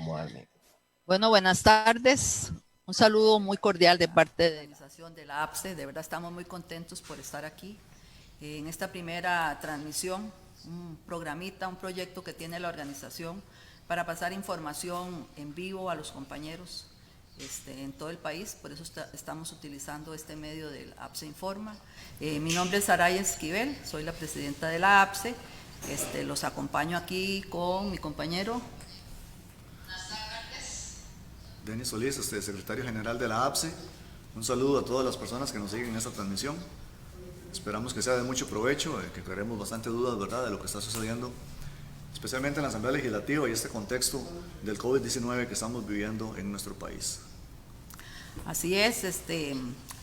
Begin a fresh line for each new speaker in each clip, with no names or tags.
acomodarme.
Bueno, buenas tardes. Un saludo muy cordial de parte de la organización de la APSE. De verdad estamos muy contentos por estar aquí en esta primera transmisión, un programita, un proyecto que tiene la organización para pasar información en vivo a los compañeros en todo el país. Por eso estamos utilizando este medio del APSE Informa. Mi nombre es Saraya Esquivel, soy la presidenta de la APSE. Los acompaño aquí con mi compañero
Denis Solís, secretario general de la APSE. Un saludo a todas las personas que nos siguen en esta transmisión. Esperamos que sea de mucho provecho, que creemos bastante dudas, ¿verdad?, de lo que está sucediendo, especialmente en la Asamblea Legislativa y este contexto del COVID-19 que estamos viviendo en nuestro país.
Así es,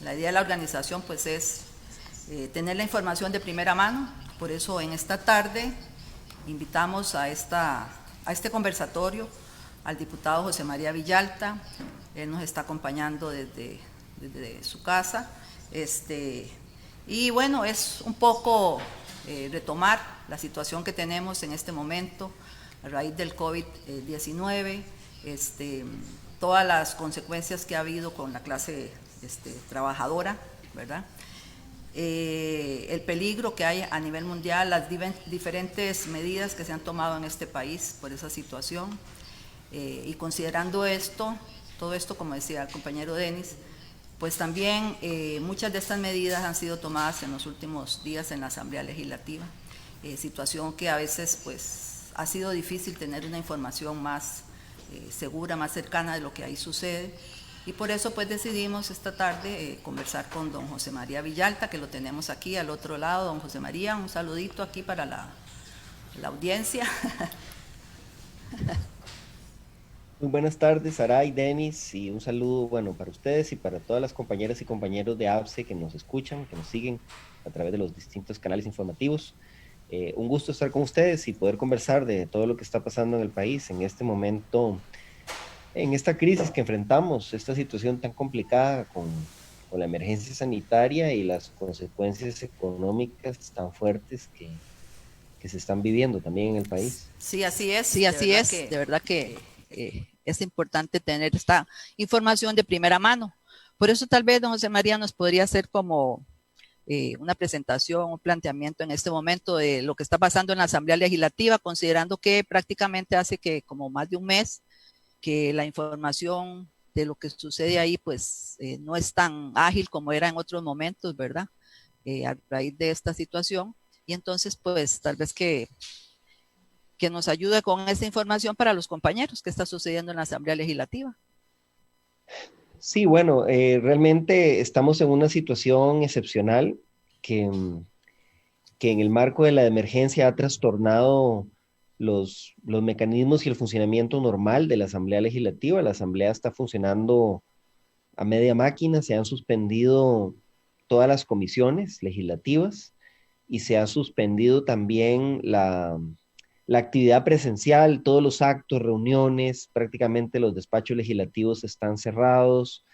la idea de la organización pues es tener la información de primera mano. Por eso en esta tarde invitamos a este conversatorio al diputado José María Villalta. Él nos está acompañando desde su casa. Y bueno, es un poco retomar la situación que tenemos en este momento a raíz del COVID-19, todas las consecuencias que ha habido con la clase trabajadora, ¿verdad? El peligro que hay a nivel mundial, las diferentes medidas que se han tomado en este país por esa situación. Y considerando todo esto, como decía el compañero Denis, pues también muchas de estas medidas han sido tomadas en los últimos días en la Asamblea Legislativa, situación que a veces pues ha sido difícil tener una información más segura, más cercana de lo que ahí sucede. Y por eso pues decidimos esta tarde conversar con don José María Villalta, que lo tenemos aquí al otro lado. Don José María, un saludito aquí para la audiencia.
Muy buenas tardes, Saray, Denis, y un saludo, bueno, para ustedes y para todas las compañeras y compañeros de APSE que nos escuchan, que nos siguen a través de los distintos canales informativos. Un gusto estar con ustedes y poder conversar de todo lo que está pasando en el país en este momento, en esta crisis que enfrentamos, esta situación tan complicada con la emergencia sanitaria y las consecuencias económicas tan fuertes que se están viviendo también en el país.
Sí, así es.
Sí, así es.
De verdad que es importante tener esta información de primera mano. Por eso tal vez don José María nos podría hacer como una presentación, un planteamiento en este momento de lo que está pasando en la Asamblea Legislativa, considerando que prácticamente hace que como más de un mes que la información de lo que sucede ahí pues no es tan ágil como era en otros momentos, ¿verdad? A raíz de esta situación. Y entonces pues tal vez que nos ayude con esta información para los compañeros que está sucediendo en la Asamblea Legislativa.
Sí, bueno, realmente estamos en una situación excepcional que, que en el marco de la emergencia ha trastornado los mecanismos y el funcionamiento normal de la Asamblea Legislativa. La Asamblea está funcionando a media máquina, se han suspendido todas las comisiones legislativas y se ha suspendido también la actividad presencial, todos los actos, reuniones, prácticamente los despachos legislativos están cerrados,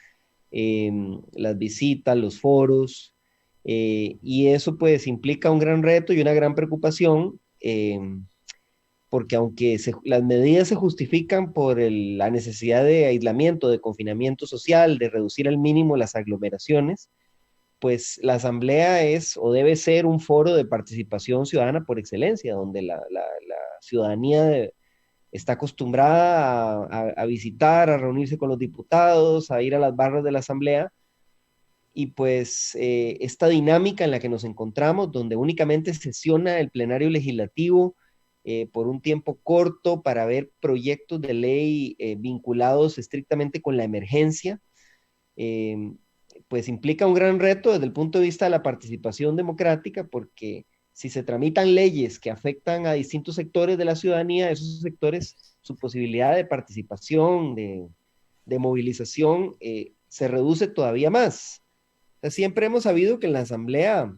eh, las visitas, los foros, y eso pues implica un gran reto y una gran preocupación, porque aunque las medidas se justifican por la necesidad de aislamiento, de confinamiento social, de reducir al mínimo las aglomeraciones, pues la asamblea es o debe ser un foro de participación ciudadana por excelencia, donde la ciudadanía está acostumbrada a visitar, a reunirse con los diputados, a ir a las barras de la asamblea, y pues esta dinámica en la que nos encontramos, donde únicamente sesiona el plenario legislativo por un tiempo corto para ver proyectos de ley vinculados estrictamente con la emergencia, eh, pues implica un gran reto desde el punto de vista de la participación democrática, porque si se tramitan leyes que afectan a distintos sectores de la ciudadanía, esos sectores, su posibilidad de participación, de movilización, se reduce todavía más. O sea, siempre hemos sabido que en la Asamblea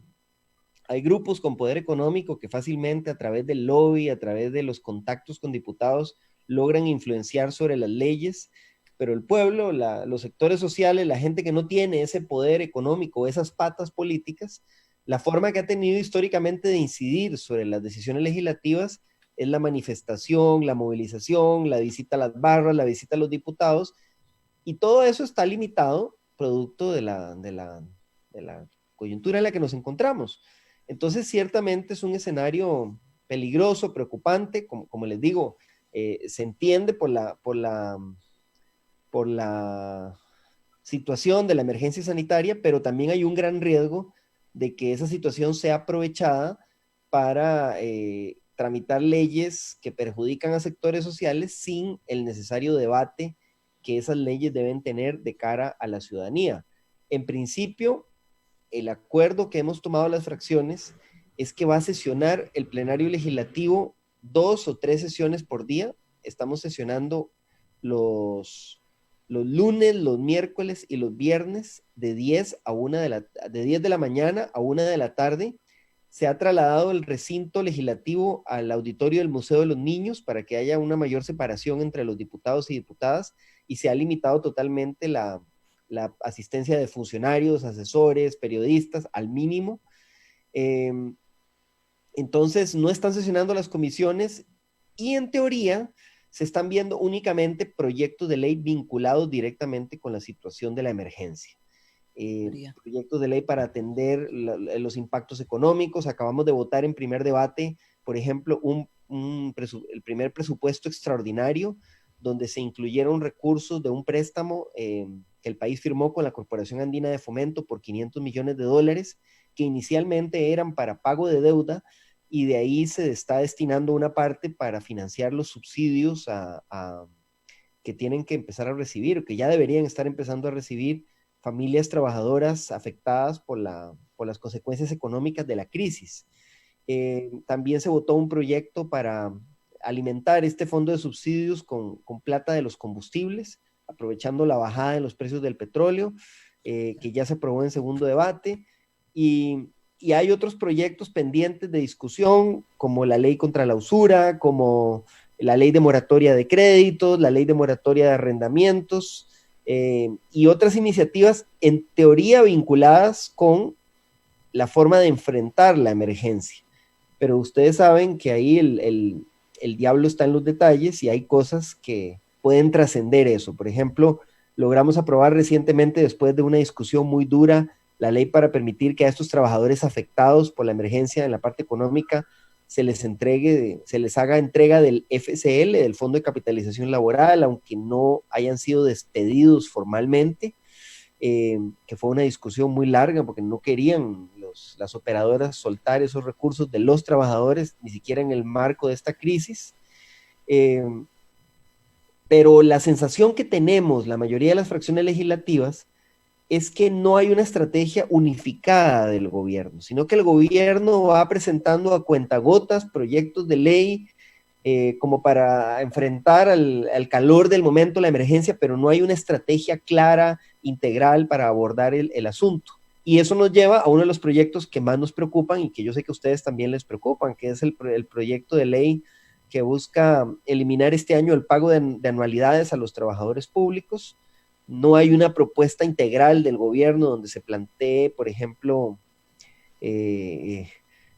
hay grupos con poder económico que fácilmente a través del lobby, a través de los contactos con diputados, logran influenciar sobre las leyes, pero el pueblo, los sectores sociales, la gente que no tiene ese poder económico, esas patas políticas, la forma que ha tenido históricamente de incidir sobre las decisiones legislativas es la manifestación, la movilización, la visita a las barras, la visita a los diputados, y todo eso está limitado producto de la coyuntura en la que nos encontramos. Entonces, ciertamente es un escenario peligroso, preocupante, como les digo, se entiende por la situación de la emergencia sanitaria, pero también hay un gran riesgo de que esa situación sea aprovechada para tramitar leyes que perjudican a sectores sociales sin el necesario debate que esas leyes deben tener de cara a la ciudadanía. En principio, el acuerdo que hemos tomado las fracciones es que va a sesionar el plenario legislativo 2 o 3 sesiones por día. Estamos sesionando los lunes, los miércoles y los viernes de 10 de la mañana a 1 de la tarde. Se ha trasladado el recinto legislativo al auditorio del Museo de los Niños para que haya una mayor separación entre los diputados y diputadas, y se ha limitado totalmente la asistencia de funcionarios, asesores, periodistas al mínimo. Entonces no están sesionando las comisiones y en teoría se están viendo únicamente proyectos de ley vinculados directamente con la situación de la emergencia. Proyectos de ley para atender los impactos económicos. Acabamos de votar en primer debate, por ejemplo, el primer presupuesto extraordinario, donde se incluyeron recursos de un préstamo que el país firmó con la Corporación Andina de Fomento por $500 millones, que inicialmente eran para pago de deuda, y de ahí se está destinando una parte para financiar los subsidios que tienen que empezar a recibir, que ya deberían estar empezando a recibir familias trabajadoras afectadas por las consecuencias económicas de la crisis. También se votó un proyecto para alimentar este fondo de subsidios con plata de los combustibles, aprovechando la bajada en los precios del petróleo, que ya se aprobó en segundo debate, y hay otros proyectos pendientes de discusión, como la ley contra la usura, como la ley de moratoria de créditos, la ley de moratoria de arrendamientos, y otras iniciativas en teoría vinculadas con la forma de enfrentar la emergencia. Pero ustedes saben que ahí el diablo está en los detalles y hay cosas que pueden trascender eso. Por ejemplo, logramos aprobar recientemente, después de una discusión muy dura, la ley para permitir que a estos trabajadores afectados por la emergencia en la parte económica se les haga entrega del FCL, del Fondo de Capitalización Laboral, aunque no hayan sido despedidos formalmente, que fue una discusión muy larga porque no querían las operadoras soltar esos recursos de los trabajadores, ni siquiera en el marco de esta crisis. Pero la sensación que tenemos la mayoría de las fracciones legislativas es que no hay una estrategia unificada del gobierno, sino que el gobierno va presentando a cuentagotas proyectos de ley como para enfrentar al calor del momento la emergencia, pero no hay una estrategia clara, integral para abordar el asunto. Y eso nos lleva a uno de los proyectos que más nos preocupan y que yo sé que a ustedes también les preocupan, que es el proyecto de ley que busca eliminar este año el pago de anualidades a los trabajadores públicos. No hay una propuesta integral del gobierno donde se plantee, por ejemplo,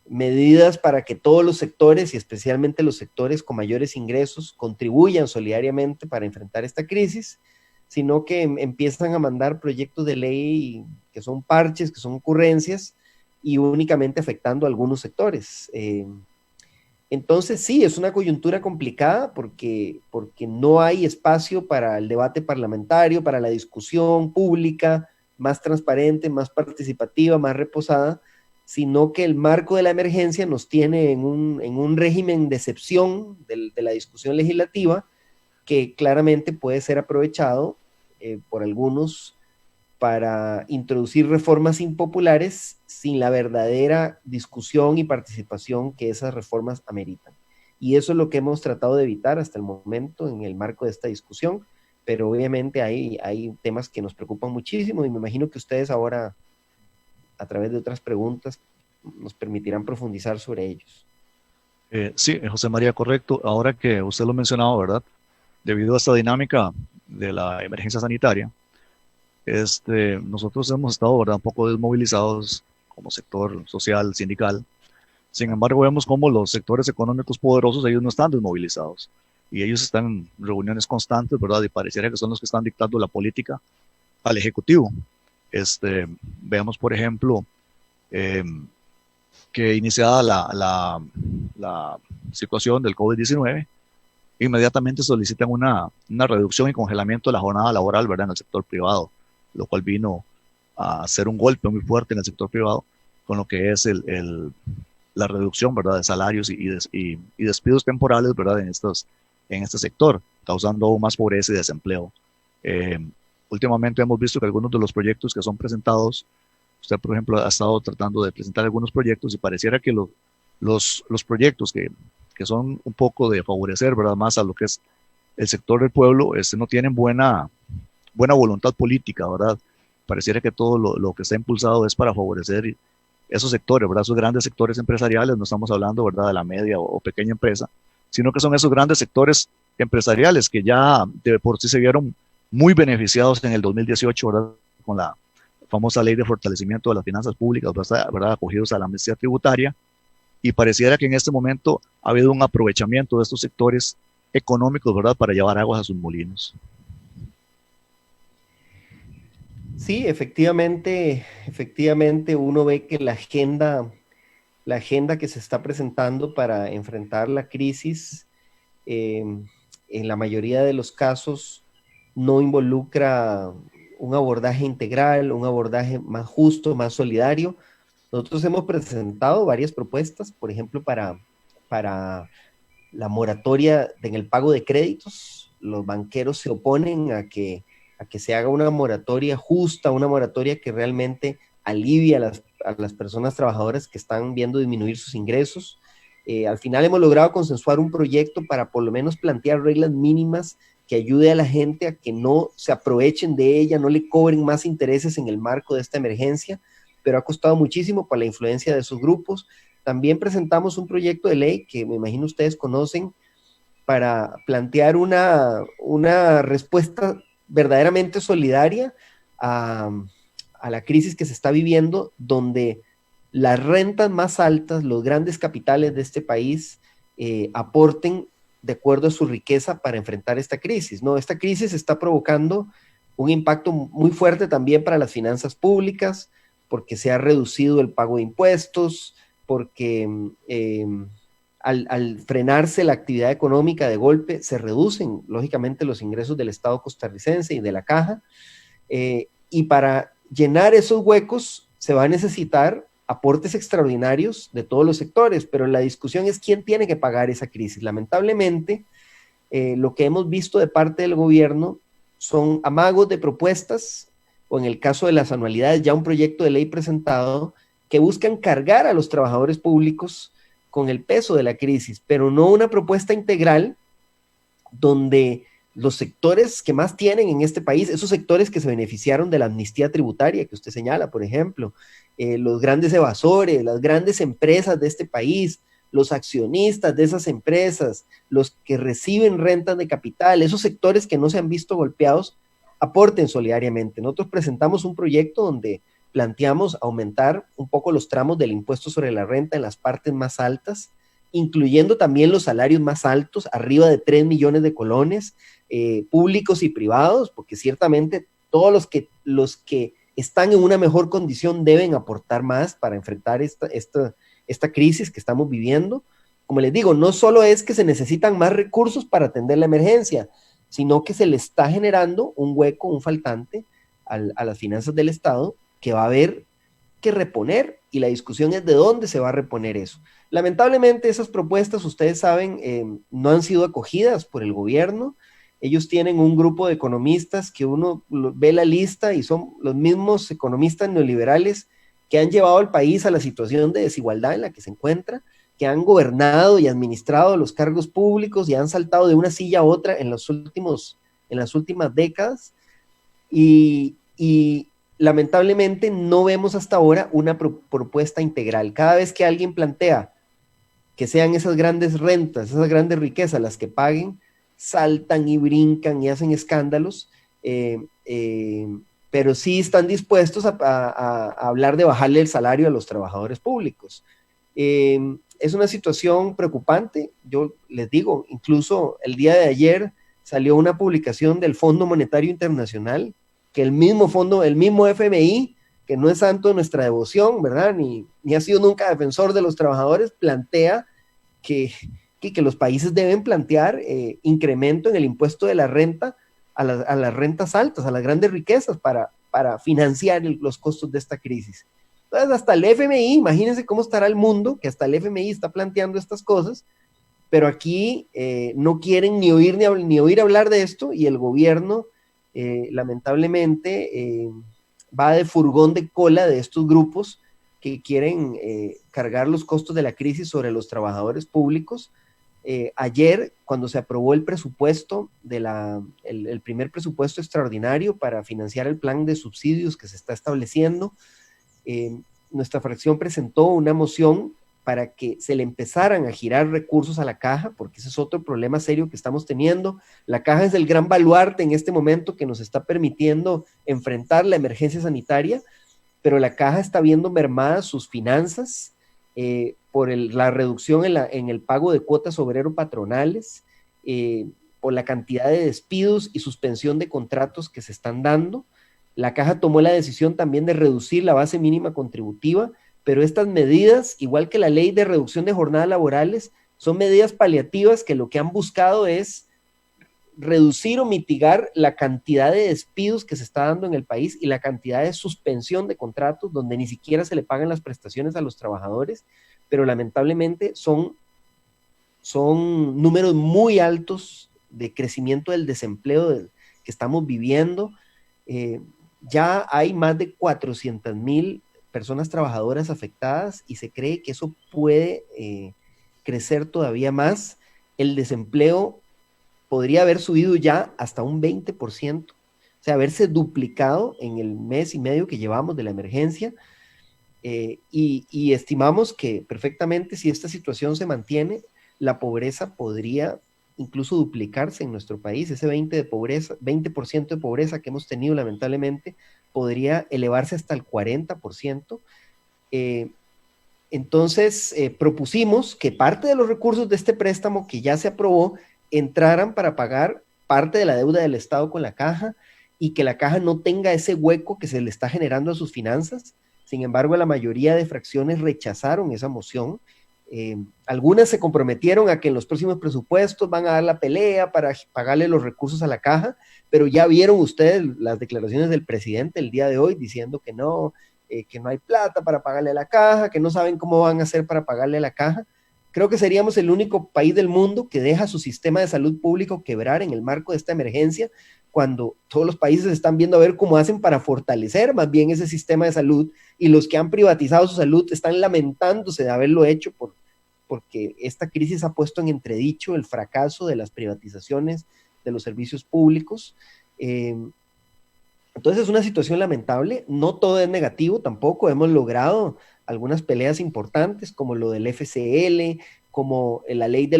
medidas para que todos los sectores, y especialmente los sectores con mayores ingresos, contribuyan solidariamente para enfrentar esta crisis, sino que empiezan a mandar proyectos de ley que son parches, que son ocurrencias, y únicamente afectando a algunos sectores. Entonces sí, es una coyuntura complicada porque no hay espacio para el debate parlamentario, para la discusión pública más transparente, más participativa, más reposada, sino que el marco de la emergencia nos tiene en un régimen de excepción de la discusión legislativa que claramente puede ser aprovechado por algunos para introducir reformas impopulares sin la verdadera discusión y participación que esas reformas ameritan. Y eso es lo que hemos tratado de evitar hasta el momento en el marco de esta discusión, pero obviamente hay temas que nos preocupan muchísimo y me imagino que ustedes ahora, a través de otras preguntas, nos permitirán profundizar sobre ellos.
Sí, José María, correcto. Ahora que usted lo mencionaba, ¿verdad? Debido a esta dinámica de la emergencia sanitaria, nosotros hemos estado, ¿verdad?, un poco desmovilizados como sector social, sindical, Sin embargo, vemos cómo los sectores económicos poderosos, ellos no están desmovilizados y ellos están en reuniones constantes, ¿verdad? Y pareciera que son los que están dictando la política al Ejecutivo. Veamos, por ejemplo, eh, que iniciada la situación del COVID-19, inmediatamente solicitan una reducción y congelamiento de la jornada laboral, ¿verdad? En el sector privado, lo cual vino a hacer un golpe muy fuerte en el sector privado con lo que es la reducción, ¿verdad? De salarios y despidos temporales, ¿verdad? En este sector, causando aún más pobreza y desempleo. Eh, Últimamente hemos visto que algunos de los proyectos que son presentados, usted, por ejemplo, ha estado tratando de presentar algunos proyectos y pareciera que los proyectos que son un poco de favorecer, ¿verdad? Más a lo que es el sector del pueblo, no tienen buena voluntad política, ¿verdad? Pareciera que todo lo que está impulsado es para favorecer esos sectores, ¿verdad? Esos grandes sectores empresariales, no estamos hablando, ¿verdad?, de la media o pequeña empresa, sino que son esos grandes sectores empresariales que ya de por sí se vieron muy beneficiados en el 2018, ¿verdad?, con la famosa ley de fortalecimiento de las finanzas públicas, ¿verdad?, acogidos a la amnistía tributaria, y pareciera que en este momento ha habido un aprovechamiento de estos sectores económicos, ¿verdad?, para llevar aguas a sus molinos.
Sí, efectivamente uno ve que la agenda que se está presentando para enfrentar la crisis, en la mayoría de los casos no involucra un abordaje integral, un abordaje más justo, más solidario. Nosotros hemos presentado varias propuestas, por ejemplo, para la moratoria en el pago de créditos. Los banqueros se oponen a que se haga una moratoria justa, una moratoria que realmente alivie a las personas trabajadoras que están viendo disminuir sus ingresos. Al final hemos logrado consensuar un proyecto para por lo menos plantear reglas mínimas que ayude a la gente a que no se aprovechen de ella, no le cobren más intereses en el marco de esta emergencia, pero ha costado muchísimo por la influencia de esos grupos. También presentamos un proyecto de ley que me imagino ustedes conocen para plantear una respuesta verdaderamente solidaria a la crisis que se está viviendo, donde las rentas más altas, los grandes capitales de este país, aporten de acuerdo a su riqueza para enfrentar esta crisis, ¿no? Esta crisis está provocando un impacto muy fuerte también para las finanzas públicas, porque se ha reducido el pago de impuestos, porque al frenarse la actividad económica de golpe, se reducen lógicamente los ingresos del Estado costarricense y de la caja, y para llenar esos huecos se va a necesitar aportes extraordinarios de todos los sectores, pero la discusión es quién tiene que pagar esa crisis. Lamentablemente, lo que hemos visto de parte del gobierno son amagos de propuestas, o en el caso de las anualidades, ya un proyecto de ley presentado que buscan cargar a los trabajadores públicos con el peso de la crisis, pero no una propuesta integral donde los sectores que más tienen en este país, esos sectores que se beneficiaron de la amnistía tributaria que usted señala, por ejemplo, los grandes evasores, las grandes empresas de este país, los accionistas de esas empresas, los que reciben rentas de capital, esos sectores que no se han visto golpeados, aporten solidariamente. Nosotros presentamos un proyecto donde planteamos aumentar un poco los tramos del impuesto sobre la renta en las partes más altas, incluyendo también los salarios más altos, arriba de 3 millones de colones, públicos y privados, porque ciertamente todos los que están en una mejor condición deben aportar más para enfrentar esta crisis que estamos viviendo. Como les digo, no solo es que se necesitan más recursos para atender la emergencia, sino que se le está generando un hueco, un faltante a las finanzas del Estado que va a haber que reponer, y la discusión es de dónde se va a reponer eso. Lamentablemente esas propuestas, ustedes saben, no han sido acogidas por el gobierno. Ellos tienen un grupo de economistas que uno ve la lista y son los mismos economistas neoliberales que han llevado al país a la situación de desigualdad en la que se encuentra, que han gobernado y administrado los cargos públicos y han saltado de una silla a otra en las últimas décadas, y lamentablemente no vemos hasta ahora una propuesta integral. Cada vez que alguien plantea que sean esas grandes rentas, esas grandes riquezas las que paguen, saltan y brincan y hacen escándalos, pero sí están dispuestos a hablar de bajarle el salario a los trabajadores públicos. Es una situación preocupante. Yo les digo, incluso el día de ayer salió una publicación del Fondo Monetario Internacional, que el mismo fondo, el mismo FMI, que no es santo de nuestra devoción, ¿verdad? Ni ha sido nunca defensor de los trabajadores, plantea que los países deben plantear incremento en el impuesto de la renta a las rentas altas, a las grandes riquezas, para financiar los costos de esta crisis. Entonces, hasta el FMI, imagínense cómo estará el mundo, que hasta el FMI está planteando estas cosas, pero aquí no quieren ni oír hablar de esto, y el gobierno, lamentablemente, va de furgón de cola de estos grupos que quieren cargar los costos de la crisis sobre los trabajadores públicos. Ayer, cuando se aprobó el presupuesto, el primer presupuesto extraordinario para financiar el plan de subsidios que se está estableciendo, nuestra fracción presentó una moción para que se le empezaran a girar recursos a la caja, porque ese es otro problema serio que estamos teniendo. La caja es el gran baluarte en este momento que nos está permitiendo enfrentar la emergencia sanitaria, pero la caja está viendo mermadas sus finanzas por la reducción en el pago de cuotas obrero-patronales, por la cantidad de despidos y suspensión de contratos que se están dando. La caja tomó la decisión también de reducir la base mínima contributiva, pero estas medidas, igual que la ley de reducción de jornadas laborales, son medidas paliativas que lo que han buscado es reducir o mitigar la cantidad de despidos que se está dando en el país y la cantidad de suspensión de contratos donde ni siquiera se le pagan las prestaciones a los trabajadores, pero lamentablemente son números muy altos de crecimiento del desempleo que estamos viviendo. Ya hay más de 400,000 personas trabajadoras afectadas y se cree que eso puede crecer todavía más. El desempleo podría haber subido ya hasta un 20%, o sea, haberse duplicado en el mes y medio que llevamos de la emergencia, y estimamos que perfectamente, si esta situación se mantiene, la pobreza podría incluso duplicarse en nuestro país. Ese 20% de pobreza que hemos tenido lamentablemente podría elevarse hasta el 40%. Entonces, propusimos que parte de los recursos de este préstamo que ya se aprobó entraran para pagar parte de la deuda del Estado con la caja, y que la caja no tenga ese hueco que se le está generando a sus finanzas. Sin embargo, la mayoría de fracciones rechazaron esa moción. Algunas se comprometieron a que en los próximos presupuestos van a dar la pelea para pagarle los recursos a la caja, pero ya vieron ustedes las declaraciones del presidente el día de hoy diciendo que no hay plata para pagarle a la caja, que no saben cómo van a hacer para pagarle a la caja. Creo que seríamos el único país del mundo que deja su sistema de salud público quebrar en el marco de esta emergencia, cuando todos los países están viendo a ver cómo hacen para fortalecer más bien ese sistema de salud, y los que han privatizado su salud están lamentándose de haberlo hecho porque esta crisis ha puesto en entredicho el fracaso de las privatizaciones de los servicios públicos. Entonces es una situación lamentable. No todo es negativo tampoco. Hemos logrado algunas peleas importantes, como lo del FCL, como la ley de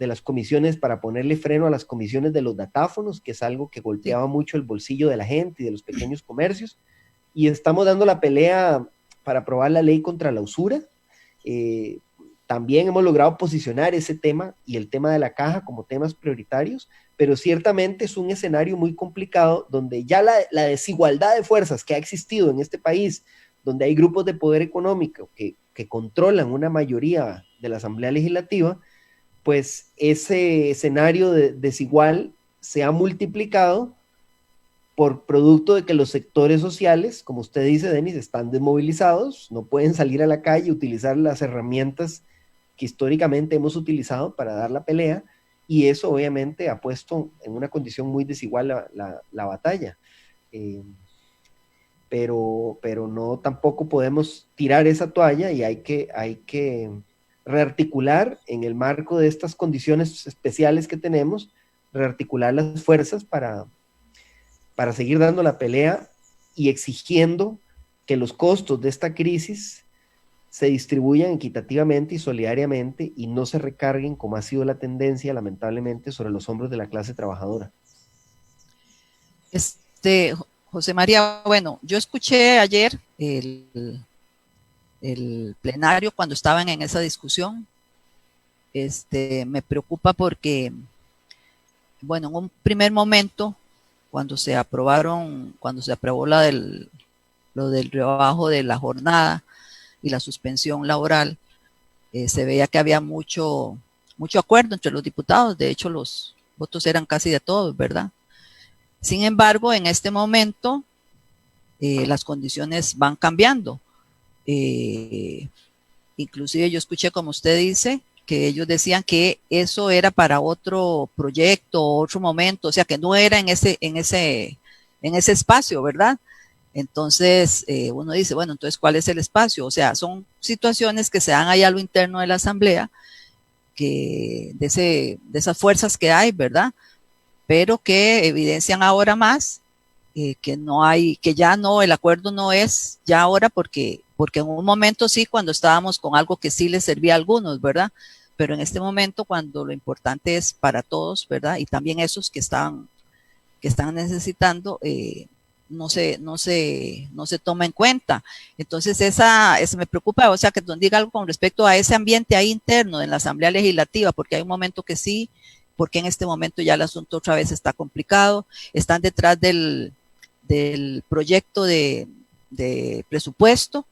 las comisiones para ponerle freno a las comisiones de los datáfonos, que es algo que golpeaba mucho el bolsillo de la gente y de los pequeños comercios. Y estamos dando la pelea para aprobar la ley contra la usura. También hemos logrado posicionar ese tema y el tema de la caja como temas prioritarios, pero ciertamente es un escenario muy complicado donde ya la desigualdad de fuerzas que ha existido en este país, donde hay grupos de poder económico que controlan una mayoría de la Asamblea Legislativa, pues ese escenario desigual se ha multiplicado por producto de que los sectores sociales, como usted dice, Denis, están desmovilizados, no pueden salir a la calle, utilizar las herramientas que históricamente hemos utilizado para dar la pelea, y eso obviamente ha puesto en una condición muy desigual la batalla. Pero no, tampoco podemos tirar esa toalla, y hay que rearticular en el marco de estas condiciones especiales que tenemos, rearticular las fuerzas para seguir dando la pelea y exigiendo que los costos de esta crisis se distribuyan equitativamente y solidariamente y no se recarguen, como ha sido la tendencia, lamentablemente, sobre los hombros de la clase trabajadora.
José María, bueno, yo escuché ayer el plenario cuando estaban en esa discusión. Me preocupa porque, bueno, en un primer momento, cuando se aprobó lo del rebajo de la jornada y la suspensión laboral, se veía que había mucho acuerdo entre los diputados. De hecho, los votos eran casi de todos, ¿verdad? Sin embargo, en este momento, las condiciones van cambiando. Inclusive yo escuché, como usted dice, que ellos decían que eso era para otro proyecto, otro momento, o sea, que no era en ese espacio, ¿verdad? Entonces, uno dice, bueno, entonces, ¿cuál es el espacio? O sea, son situaciones que se dan allá a lo interno de la Asamblea, de esas fuerzas que hay, ¿verdad? Pero que evidencian ahora más que ya no, el acuerdo no es ya ahora porque en un momento sí, cuando estábamos con algo que sí les servía a algunos, ¿verdad? Pero en este momento, cuando lo importante es para todos, ¿verdad? Y también esos que están necesitando, no se toma en cuenta. Entonces, eso me preocupa, o sea, que nos diga algo con respecto a ese ambiente ahí interno en la Asamblea Legislativa, porque hay un momento que sí, porque en este momento ya el asunto otra vez está complicado, están detrás del proyecto de presupuesto,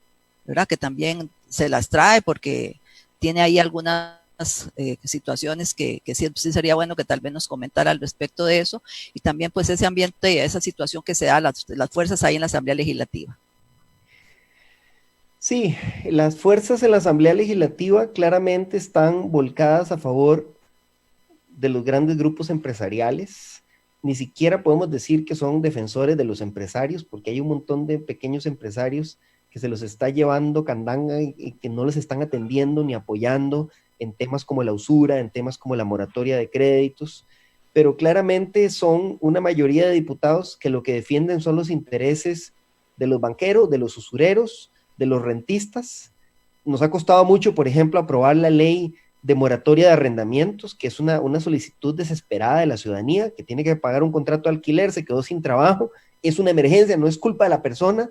¿verdad? Que también se las trae porque tiene ahí algunas situaciones que sí sería bueno que tal vez nos comentara al respecto de eso, y también pues ese ambiente, esa situación que se da las fuerzas ahí en la Asamblea Legislativa.
Sí, las fuerzas en la Asamblea Legislativa claramente están volcadas a favor de los grandes grupos empresariales. Ni siquiera podemos decir que son defensores de los empresarios, porque hay un montón de pequeños empresarios que se los está llevando candanga y que no les están atendiendo ni apoyando en temas como la usura, en temas como la moratoria de créditos, pero claramente son una mayoría de diputados que lo que defienden son los intereses de los banqueros, de los usureros, de los rentistas. Nos ha costado mucho, por ejemplo, aprobar la ley de moratoria de arrendamientos, que es una solicitud desesperada de la ciudadanía, que tiene que pagar un contrato de alquiler, se quedó sin trabajo, es una emergencia, no es culpa de la persona.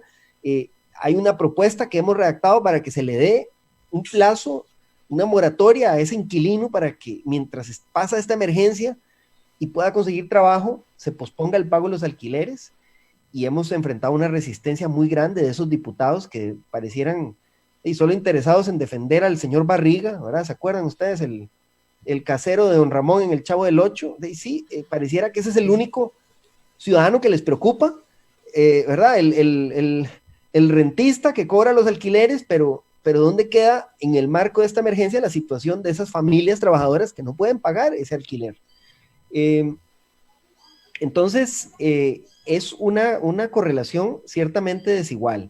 Hay una propuesta que hemos redactado para que se le dé un plazo, una moratoria a ese inquilino para que mientras pasa esta emergencia y pueda conseguir trabajo, se posponga el pago de los alquileres, y hemos enfrentado una resistencia muy grande de esos diputados que parecieran y solo interesados en defender al señor Barriga, ¿verdad? ¿Se acuerdan ustedes? El casero de don Ramón en El Chavo del Ocho. Sí, pareciera que ese es el único ciudadano que les preocupa, ¿verdad? El rentista que cobra los alquileres, pero ¿dónde queda en el marco de esta emergencia la situación de esas familias trabajadoras que no pueden pagar ese alquiler? Entonces, es una correlación ciertamente desigual.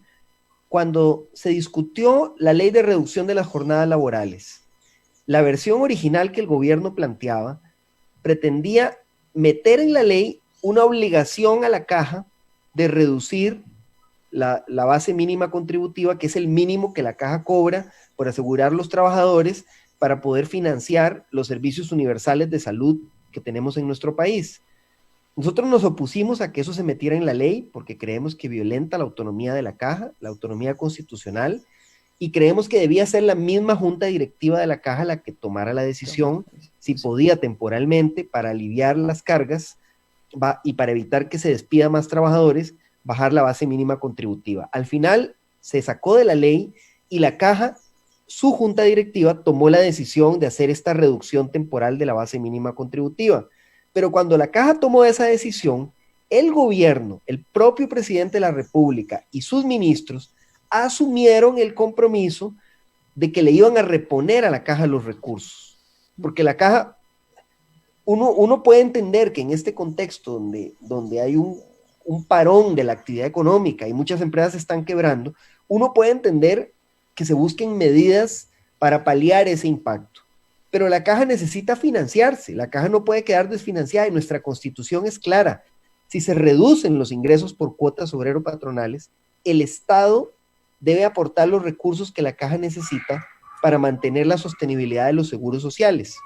Cuando se discutió la ley de reducción de las jornadas laborales, la versión original que el gobierno planteaba pretendía meter en la ley una obligación a la caja de reducir la base mínima contributiva, que es el mínimo que la caja cobra por asegurar los trabajadores para poder financiar los servicios universales de salud que tenemos en nuestro país. Nosotros nos opusimos a que eso se metiera en la ley porque creemos que violenta la autonomía de la caja, la autonomía constitucional, y creemos que debía ser la misma junta directiva de la caja la que tomara la decisión, si podía temporalmente, para aliviar las cargas y para evitar que se despida más trabajadores, bajar la base mínima contributiva. Al final se sacó de la ley y la caja, su junta directiva, tomó la decisión de hacer esta reducción temporal de la base mínima contributiva. Pero cuando la caja tomó esa decisión, el gobierno, el propio presidente de la República y sus ministros asumieron el compromiso de que le iban a reponer a la caja los recursos. Porque la caja, uno puede entender que en este contexto donde hay un parón de la actividad económica y muchas empresas están quebrando, uno puede entender que se busquen medidas para paliar ese impacto. Pero la caja necesita financiarse, la caja no puede quedar desfinanciada y nuestra constitución es clara. Si se reducen los ingresos por cuotas obrero-patronales, el Estado debe aportar los recursos que la caja necesita para mantener la sostenibilidad de los seguros sociales.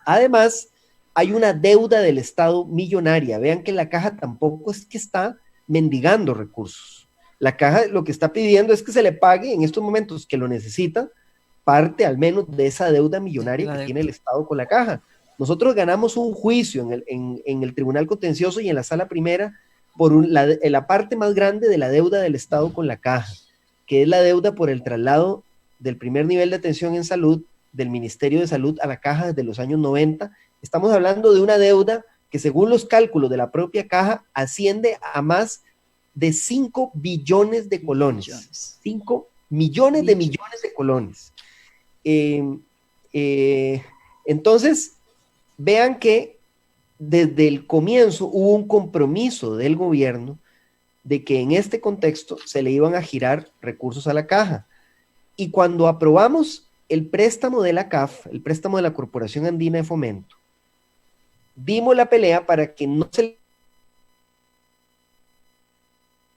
Además, hay una deuda del Estado millonaria. Vean que la caja tampoco es que está mendigando recursos. La caja lo que está pidiendo es que se le pague en estos momentos que lo necesita, parte al menos de esa deuda millonaria que tiene el Estado con la caja. Nosotros ganamos un juicio en el Tribunal Contencioso y en la Sala Primera por la parte más grande de la deuda del Estado con la caja, que es la deuda por el traslado del primer nivel de atención en salud del Ministerio de Salud a la caja desde los años 90. Estamos hablando de una deuda que, según los cálculos de la propia caja, asciende a más de 5 billones de colones. 5 millones de millones de colones. Entonces, vean que desde el comienzo hubo un compromiso del gobierno de que en este contexto se le iban a girar recursos a la caja. Y cuando aprobamos el préstamo de la CAF, el préstamo de la Corporación Andina de Fomento, dimos la pelea para que no se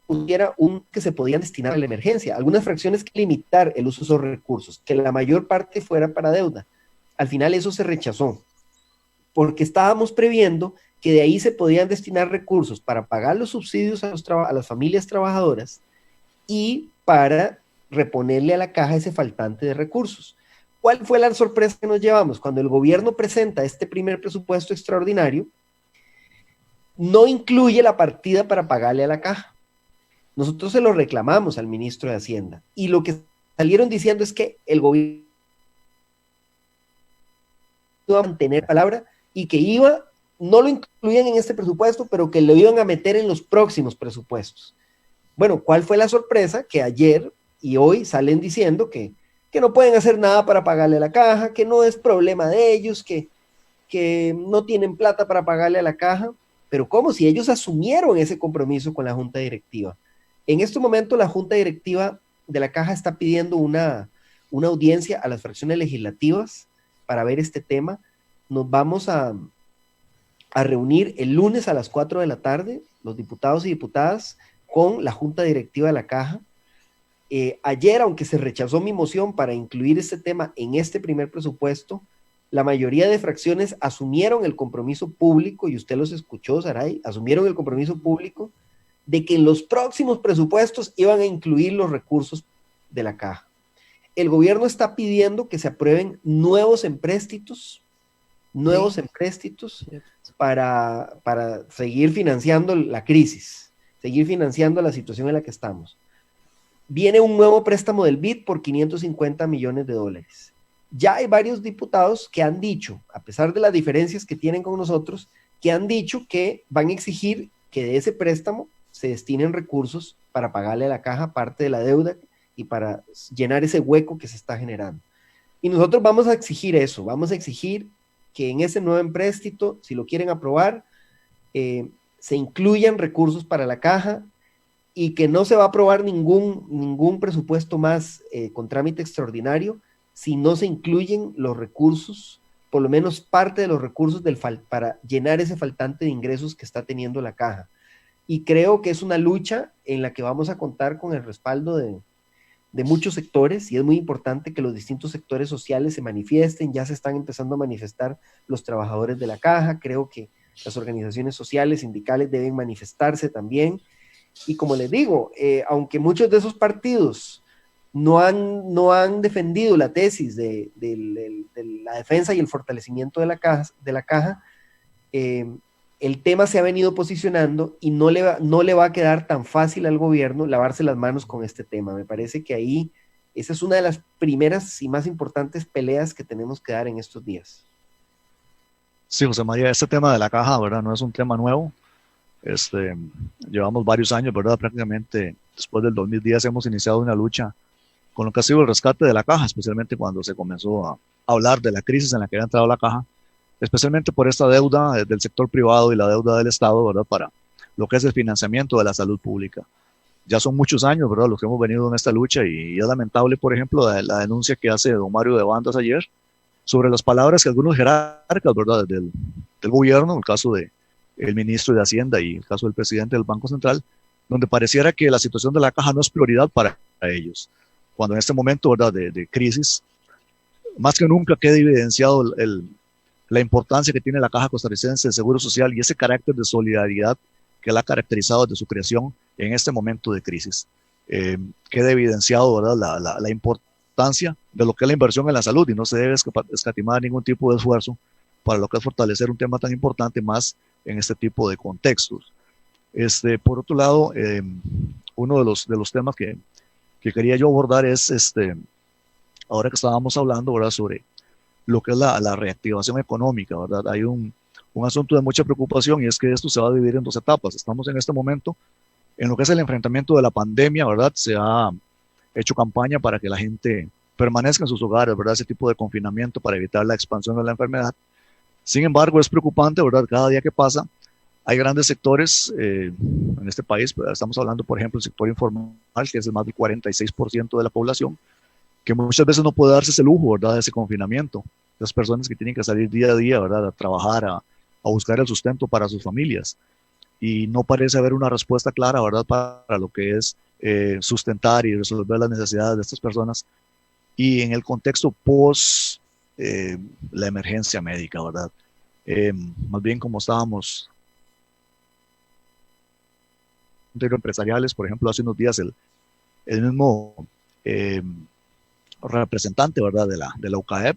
pudiera que se podían destinar a la emergencia. Algunas fracciones que limitar el uso de esos recursos, que la mayor parte fuera para deuda. Al final eso se rechazó, porque estábamos previendo que de ahí se podían destinar recursos para pagar los subsidios a las familias trabajadoras y para reponerle a la caja ese faltante de recursos. ¿Cuál fue la sorpresa que nos llevamos? Cuando el gobierno presenta este primer presupuesto extraordinario, no incluye la partida para pagarle a la caja. Nosotros se lo reclamamos al ministro de Hacienda y lo que salieron diciendo es que el gobierno iba a mantener palabra y que no lo incluían en este presupuesto, pero que lo iban a meter en los próximos presupuestos. Bueno, ¿cuál fue la sorpresa? Que ayer y hoy salen diciendo que no pueden hacer nada para pagarle a la caja, que no es problema de ellos, que no tienen plata para pagarle a la caja, pero ¿cómo? Si ellos asumieron ese compromiso con la Junta Directiva. En este momento la Junta Directiva de la caja está pidiendo una audiencia a las fracciones legislativas para ver este tema. Nos vamos a reunir el lunes a las 4 de la tarde, los diputados y diputadas, con la Junta Directiva de la caja. Ayer, aunque se rechazó mi moción para incluir este tema en este primer presupuesto, la mayoría de fracciones asumieron el compromiso público, y usted los escuchó, Saray, asumieron el compromiso público de que en los próximos presupuestos iban a incluir los recursos de la caja. El gobierno está pidiendo que se aprueben nuevos empréstitos para seguir financiando la crisis, seguir financiando la situación en la que estamos. Viene un nuevo préstamo del BID por $550 millones. Ya hay varios diputados que han dicho, a pesar de las diferencias que tienen con nosotros, que han dicho que van a exigir que de ese préstamo se destinen recursos para pagarle a la caja parte de la deuda y para llenar ese hueco que se está generando. Y nosotros vamos a exigir eso, vamos a exigir que en ese nuevo empréstito, si lo quieren aprobar, se incluyan recursos para la caja y que no se va a aprobar ningún presupuesto más con trámite extraordinario si no se incluyen los recursos, por lo menos parte de los recursos para llenar ese faltante de ingresos que está teniendo la caja. Y creo que es una lucha en la que vamos a contar con el respaldo de muchos sectores, y es muy importante que los distintos sectores sociales se manifiesten. Ya se están empezando a manifestar los trabajadores de la caja. Creo que las organizaciones sociales, sindicales deben manifestarse también. Y como les digo, aunque muchos de esos partidos no han defendido la tesis de la defensa y el fortalecimiento de la caja, el tema se ha venido posicionando y no le va a quedar tan fácil al gobierno lavarse las manos con este tema. Me parece que ahí esa es una de las primeras y más importantes peleas que tenemos que dar en estos días.
Sí, José María, este tema de la caja, ¿verdad? No es un tema nuevo. Llevamos varios años, ¿verdad? Prácticamente después del 2010 hemos iniciado una lucha con lo que ha sido el rescate de la caja, especialmente cuando se comenzó a hablar de la crisis en la que había entrado la caja, especialmente por esta deuda del sector privado y la deuda del Estado, ¿verdad? Para lo que es el financiamiento de la salud pública. Ya son muchos años, ¿verdad? Los que hemos venido en esta lucha, y es lamentable, por ejemplo, la denuncia que hace don Mario de Bandas ayer sobre las palabras que algunos jerarcas, ¿verdad? Del gobierno, el caso del ministro de Hacienda y el caso del presidente del Banco Central, donde pareciera que la situación de la caja no es prioridad para ellos, cuando en este momento, ¿verdad? De crisis, más que nunca queda evidenciado la importancia que tiene la Caja Costarricense de Seguro Social y ese carácter de solidaridad que la ha caracterizado desde su creación en este momento de crisis. quede evidenciado, ¿verdad?, la importancia de lo que es la inversión en la salud, y no se debe escatimar ningún tipo de esfuerzo para lo que es fortalecer un tema tan importante, más en este tipo de contextos. Por otro lado, uno de los temas que quería yo abordar es, ahora que estábamos hablando, ¿verdad?, sobre lo que es la reactivación económica, ¿verdad? Hay un asunto de mucha preocupación, y es que esto se va a dividir en dos etapas. Estamos en este momento en lo que es el enfrentamiento de la pandemia, ¿verdad? Se ha hecho campaña para que la gente permanezca en sus hogares, ¿verdad? Ese tipo de confinamiento para evitar la expansión de la enfermedad. Sin embargo, es preocupante, ¿verdad? Cada día que pasa, hay grandes sectores en este país, pues, estamos hablando, por ejemplo, del sector informal, que es el más del 46% de la población, que muchas veces no puede darse ese lujo, ¿verdad?, de ese confinamiento. Las personas que tienen que salir día a día, ¿verdad?, a trabajar, a buscar el sustento para sus familias. Y no parece haber una respuesta clara, ¿verdad?, para lo que es sustentar y resolver las necesidades de estas personas. Y en el contexto post la emergencia médica, ¿verdad? Más bien, como estábamos empresariales, por ejemplo, hace unos días el mismo representante, ¿verdad?, de la UCAEP,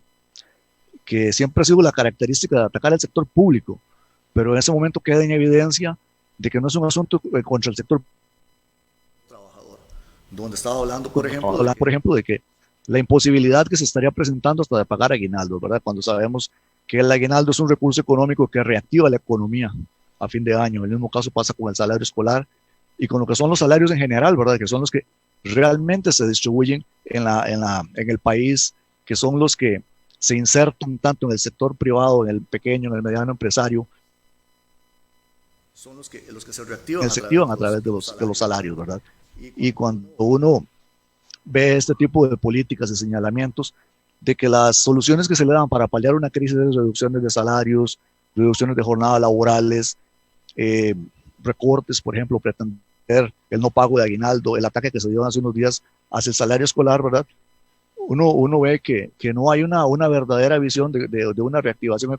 que siempre ha sido la característica de atacar al sector público, pero en ese momento queda en evidencia de que no es un asunto contra el sector
trabajador, donde estaba hablando, por
ejemplo, de que la imposibilidad que se estaría presentando hasta de pagar aguinaldos, ¿verdad?, cuando sabemos que el aguinaldo es un recurso económico que reactiva la economía a fin de año. El mismo caso pasa con el salario escolar y con lo que son los salarios en general, ¿verdad?, que son los que realmente se distribuyen en el país, que son los que se insertan tanto en el sector privado, en el pequeño, en el mediano empresario,
son los que se reactivan
a través de los salarios, ¿verdad? Y cuando uno ve este tipo de políticas y señalamientos de que las soluciones que se le dan para paliar una crisis de reducciones de salarios, reducciones de jornadas laborales, recortes, por ejemplo, pretender el no pago de aguinaldo, el ataque que se dio hace unos días hacia el salario escolar, ¿verdad? Uno ve que no hay una verdadera visión de una reactivación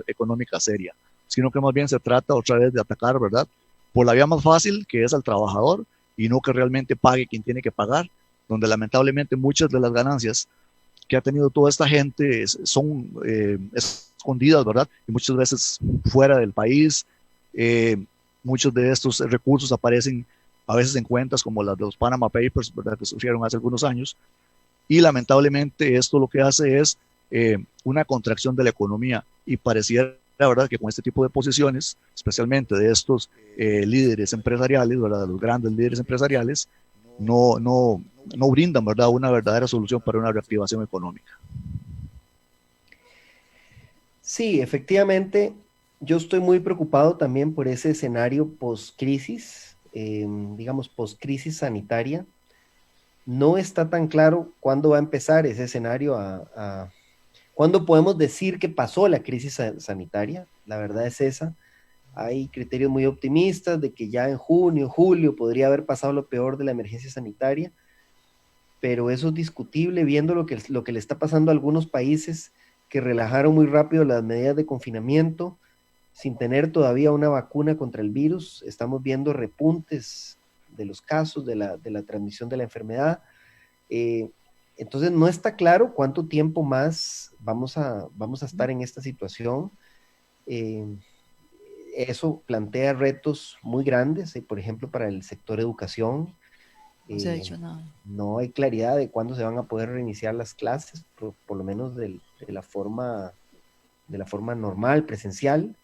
económica seria, sino que más bien se trata otra vez de atacar, ¿verdad?, por la vía más fácil, que es al trabajador, y no que realmente pague quien tiene que pagar, donde lamentablemente muchas de las ganancias que ha tenido toda esta gente son escondidas, ¿verdad?, y muchas veces fuera del país. Muchos de estos recursos aparecen a veces en cuentas como las de los Panama Papers, ¿verdad?, que surgieron hace algunos años, y lamentablemente esto lo que hace es una contracción de la economía, y pareciera, la verdad, que con este tipo de posiciones, especialmente de estos líderes empresariales, ¿verdad?, de los grandes líderes empresariales, no brindan, ¿verdad?, una verdadera solución para una reactivación económica.
Sí, efectivamente, yo estoy muy preocupado también por ese escenario post-crisis, digamos post-crisis sanitaria. No está tan claro cuándo va a empezar ese escenario, cuándo podemos decir que pasó la crisis sanitaria. La verdad es esa. Hay criterios muy optimistas de que ya en junio, julio podría haber pasado lo peor de la emergencia sanitaria, pero eso es discutible viendo lo que le está pasando a algunos países que relajaron muy rápido las medidas de confinamiento sin tener todavía una vacuna contra el virus. Estamos viendo repuntes de los casos, de la transmisión de la enfermedad. Entonces no está claro cuánto tiempo más vamos a estar en esta situación. Eso plantea retos muy grandes, por ejemplo, para el sector educación.
No se ha dicho nada.
No hay claridad de cuándo se van a poder reiniciar las clases, por lo menos de la forma normal, presencial.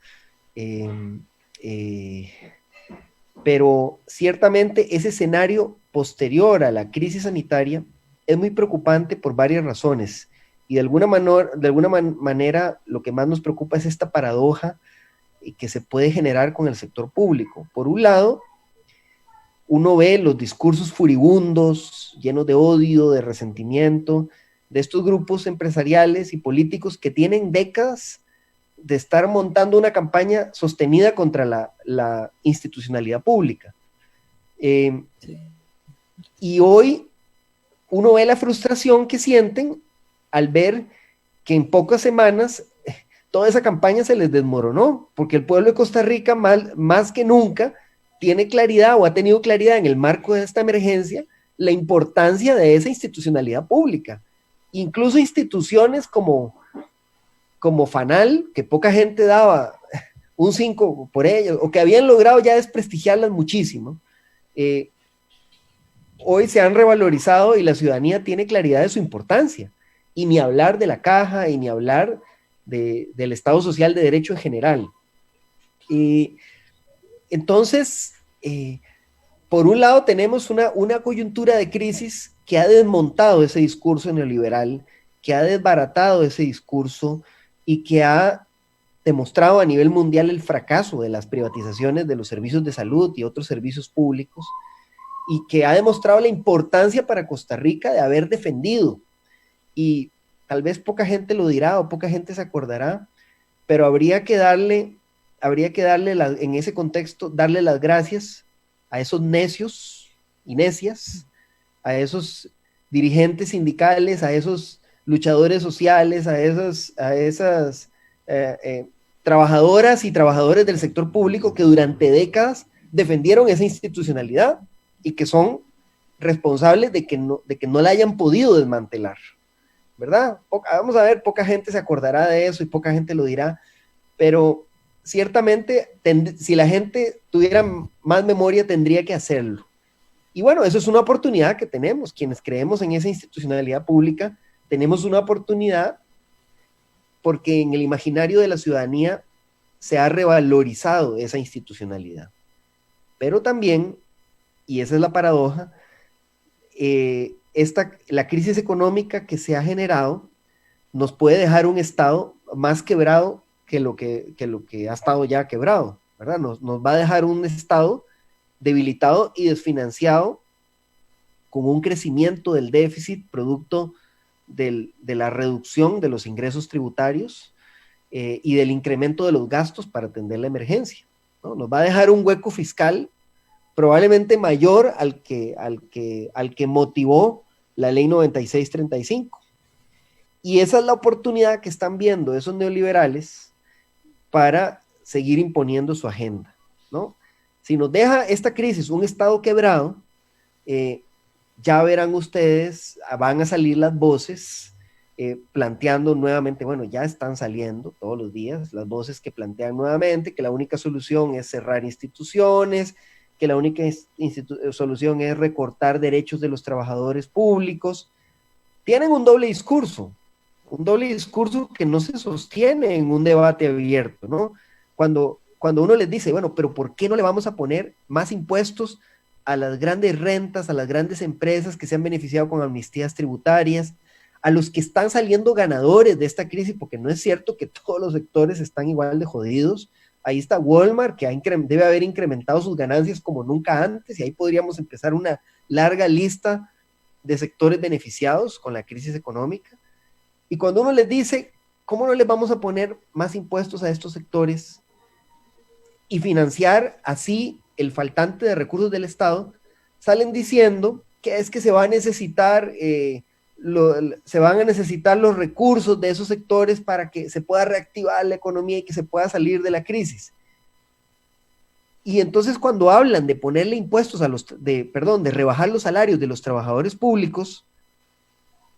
Pero ciertamente ese escenario posterior a la crisis sanitaria es muy preocupante por varias razones, y de alguna manera lo que más nos preocupa es esta paradoja que se puede generar con el sector público. Por un lado, uno ve los discursos furibundos, llenos de odio, de resentimiento, de estos grupos empresariales y políticos que tienen décadas de estar montando una campaña sostenida contra la institucionalidad pública. Sí. Y hoy uno ve la frustración que sienten al ver que en pocas semanas toda esa campaña se les desmoronó, porque el pueblo de Costa Rica más que nunca tiene claridad, o ha tenido claridad en el marco de esta emergencia, la importancia de esa institucionalidad pública. Incluso instituciones como FANAL, que poca gente daba un 5 por ellos, o que habían logrado ya desprestigiarlas muchísimo, hoy se han revalorizado y la ciudadanía tiene claridad de su importancia. Y ni hablar de la caja, y ni hablar del Estado Social de Derecho en general. Entonces, por un lado tenemos una coyuntura de crisis que ha desmontado ese discurso neoliberal, que ha desbaratado ese discurso y que ha demostrado a nivel mundial el fracaso de las privatizaciones de los servicios de salud y otros servicios públicos, y que ha demostrado la importancia para Costa Rica de haber defendido. Y tal vez poca gente lo dirá o poca gente se acordará, pero habría que darle en ese contexto, darle las gracias a esos necios y necias, a esos dirigentes sindicales, a esos luchadores sociales, a esas trabajadoras y trabajadores del sector público que durante décadas defendieron esa institucionalidad y que son responsables de que no la hayan podido desmantelar, ¿verdad? Vamos a ver, poca gente se acordará de eso y poca gente lo dirá, pero ciertamente, si la gente tuviera más memoria, tendría que hacerlo. Y bueno, eso es una oportunidad que tenemos. Quienes creemos en esa institucionalidad pública, tenemos una oportunidad porque en el imaginario de la ciudadanía se ha revalorizado esa institucionalidad. Pero también, y esa es la paradoja, la crisis económica que se ha generado nos puede dejar un Estado más quebrado que lo que ha estado ya quebrado, ¿verdad? Nos va a dejar un Estado debilitado y desfinanciado, con un crecimiento del déficit producto de la reducción de los ingresos tributarios y del incremento de los gastos para atender la emergencia, ¿no? Nos va a dejar un hueco fiscal probablemente mayor al que motivó la ley 9635. Y esa es la oportunidad que están viendo esos neoliberales para seguir imponiendo su agenda, ¿no? Si nos deja esta crisis un Estado quebrado, ya verán ustedes, van a salir las voces planteando nuevamente, bueno, ya están saliendo todos los días las voces que plantean nuevamente que la única solución es cerrar instituciones, que la única solución es recortar derechos de los trabajadores públicos. Tienen un doble discurso que no se sostiene en un debate abierto, ¿no? Cuando uno les dice, bueno, pero ¿por qué no le vamos a poner más impuestos a las grandes rentas, a las grandes empresas que se han beneficiado con amnistías tributarias, a los que están saliendo ganadores de esta crisis? Porque no es cierto que todos los sectores están igual de jodidos. Ahí está Walmart, que debe haber incrementado sus ganancias como nunca antes, y ahí podríamos empezar una larga lista de sectores beneficiados con la crisis económica. Y cuando uno les dice, ¿cómo no les vamos a poner más impuestos a estos sectores y financiar así el faltante de recursos del Estado? Salen diciendo que es que se van a necesitar los recursos de esos sectores para que se pueda reactivar la economía y que se pueda salir de la crisis. Y entonces cuando hablan de ponerle impuestos de rebajar los salarios de los trabajadores públicos,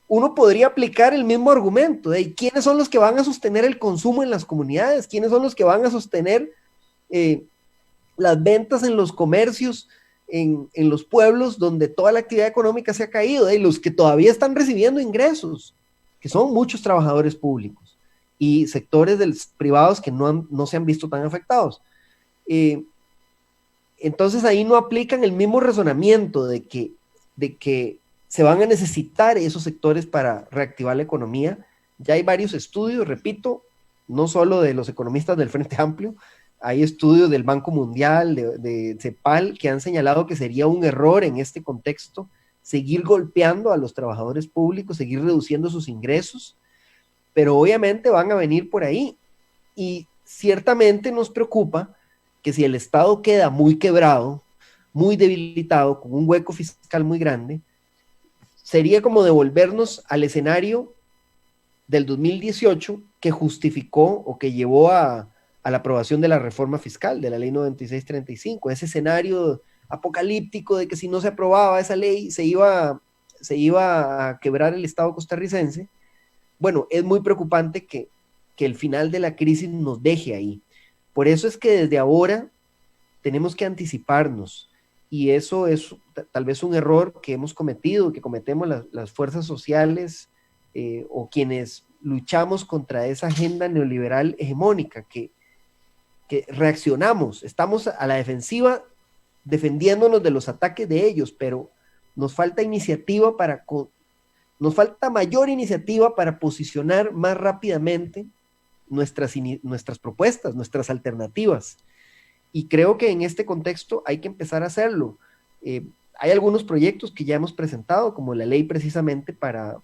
uno podría aplicar el mismo argumento de quiénes son los que van a sostener el consumo en las comunidades, quiénes son los que van a sostener las ventas en los comercios, en los pueblos donde toda la actividad económica se ha caído, y los que todavía están recibiendo ingresos, que son muchos trabajadores públicos y sectores privados que no se han visto tan afectados. Entonces ahí no aplican el mismo razonamiento de que se van a necesitar esos sectores para reactivar la economía. Ya hay varios estudios, repito, no solo de los economistas del Frente Amplio, hay estudios del Banco Mundial, de CEPAL, que han señalado que sería un error en este contexto seguir golpeando a los trabajadores públicos, seguir reduciendo sus ingresos, pero obviamente van a venir por ahí. Y ciertamente nos preocupa que si el Estado queda muy quebrado, muy debilitado, con un hueco fiscal muy grande, sería como devolvernos al escenario del 2018 que justificó o que llevó a la aprobación de la reforma fiscal, de la ley 9635, ese escenario apocalíptico de que si no se aprobaba esa ley se iba a quebrar el Estado costarricense. Bueno, es muy preocupante que el final de la crisis nos deje ahí. Por eso es que desde ahora tenemos que anticiparnos, y eso es tal vez un error que hemos cometido, que cometemos las fuerzas sociales o quienes luchamos contra esa agenda neoliberal hegemónica, que reaccionamos, estamos a la defensiva defendiéndonos de los ataques de ellos, pero nos falta iniciativa nos falta mayor iniciativa para posicionar más rápidamente nuestras propuestas, nuestras alternativas. Y creo que en este contexto hay que empezar a hacerlo. Hay algunos proyectos que ya hemos presentado, como la ley precisamente para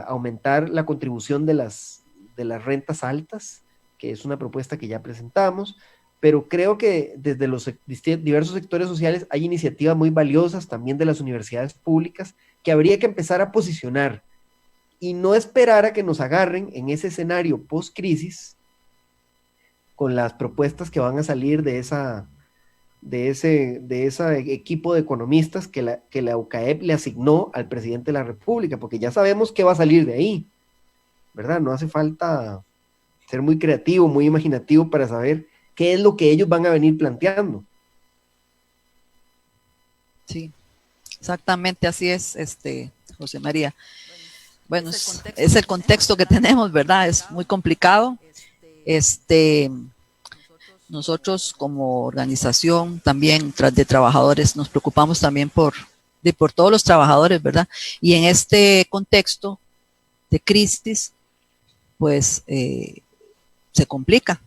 aumentar la contribución de las rentas altas, que es una propuesta que ya presentamos, pero creo que desde los diversos sectores sociales hay iniciativas muy valiosas, también de las universidades públicas, que habría que empezar a posicionar y no esperar a que nos agarren en ese escenario post-crisis con las propuestas que van a salir de ese equipo de economistas que la UCAEP le asignó al presidente de la República, porque ya sabemos qué va a salir de ahí, ¿verdad? No hace falta ser muy creativo, muy imaginativo para saber qué es lo que ellos van a venir planteando.
Sí, exactamente así es, José María. Bueno, es el contexto que tenemos, ¿verdad? Es muy complicado. Nosotros como organización también de trabajadores nos preocupamos también por todos los trabajadores, ¿verdad? Y en este contexto de crisis, pues se complica